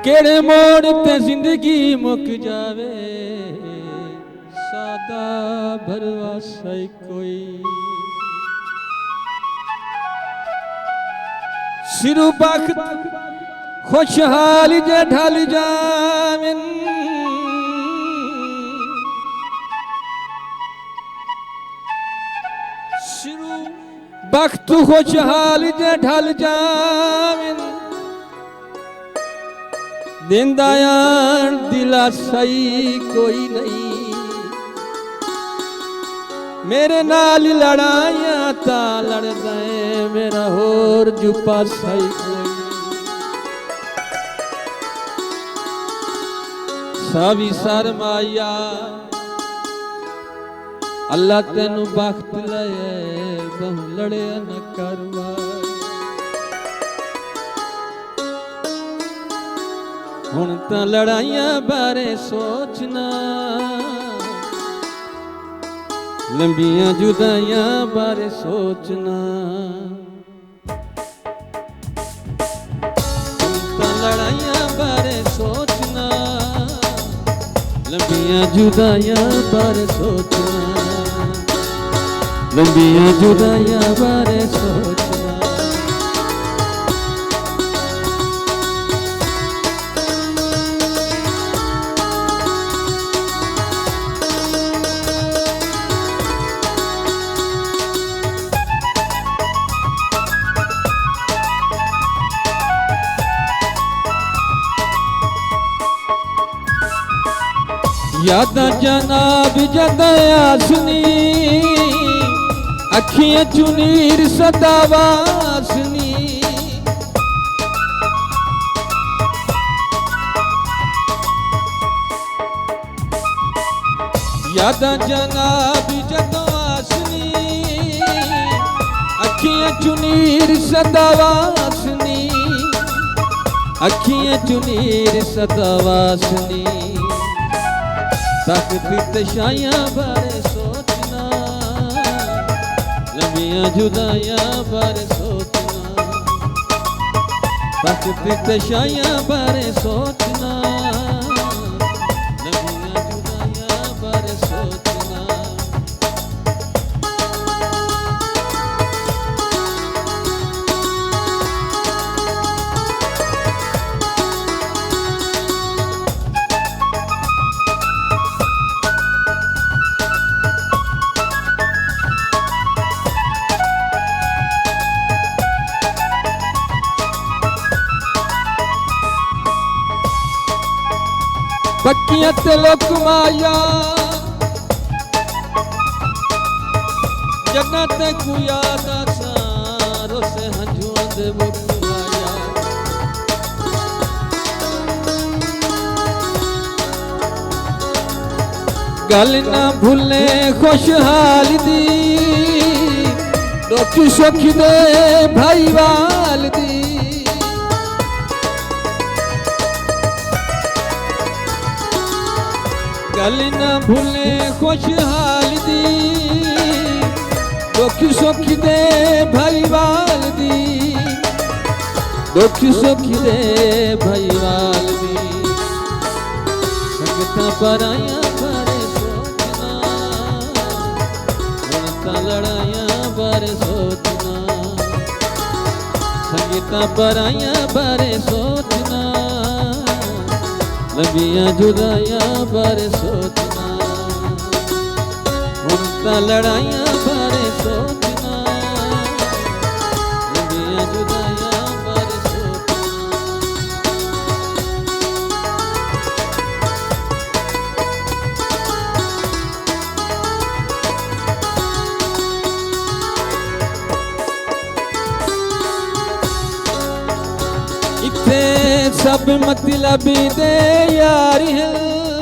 केड़े मोड़ ते जिंदगी मुक जावे, सादा भरवासा ही कोई। सिरू बख्त खुशहाल जे ढल जावन, सिरू बख्त खुशहाल जे ढल जावन, दिंदायान दिलासाई कोई नहीं, मेरे नाल लड़ाइयां ता लड़दा है, मेरा होर जुपा सही कोई। सावी सरमाया अल्लाह तेनू बख्त लए, बहु लड़े न करवा। हुण तां लड़ाइयां बारे सोचना, लंबियां जुदाइयां बारे सोचना। तां लड़ाइयां बारे सोचना, लंबियां जुदाइयां बारे सोचना, लंबियां जुदाइयां बारे सोचना। यादा जनाब जदया सुनी, अखियां चुनीर सदावासनी। यादा जनाब जदवासनी, अखियां चुनीर सदावासनी, अखियां चुनीर सदावासनी। तकती तशाइयां बारे सोचना, लंबियां जुदाइयां बारे सोचना। तकती तशाइयां बारे सोचना, लंबियां जुदाइयां बारे सोचना। पक्कियां ते लोक माया, जन्नत को याद सारो से हंजुआं दे बुलाया। गल ना भूले खुशहाल दी, दुख सुख दे भाईवाल दी। गल ना भूले खुशहाल दी, दुख सुख दे भाईवाल दी, दुख सुख दे भाईवाल दी। संगतां पराइयां बारे सोचना, हुण तां लड़ाइयां बारे सोचना। संगतां पराइयां बारे सोचना, लंबियां जुदाइयां बारे सोचना। हुण तां लड़ाइयां बारे सोचना, लंबियां जुदाइयां बारे सोचना। सब मतलबी दे यार हैं